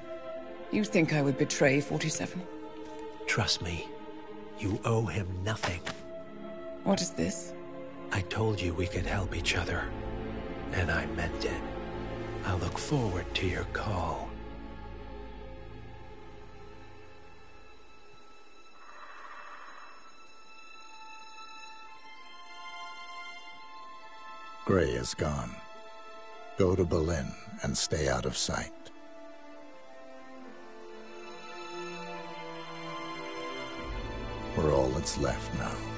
You think I would betray 47? Trust me, you owe him nothing. What is this? I told you we could help each other, and I meant it. I look forward to your call. Gray is gone. Go to Berlin and stay out of sight. We're all that's left now.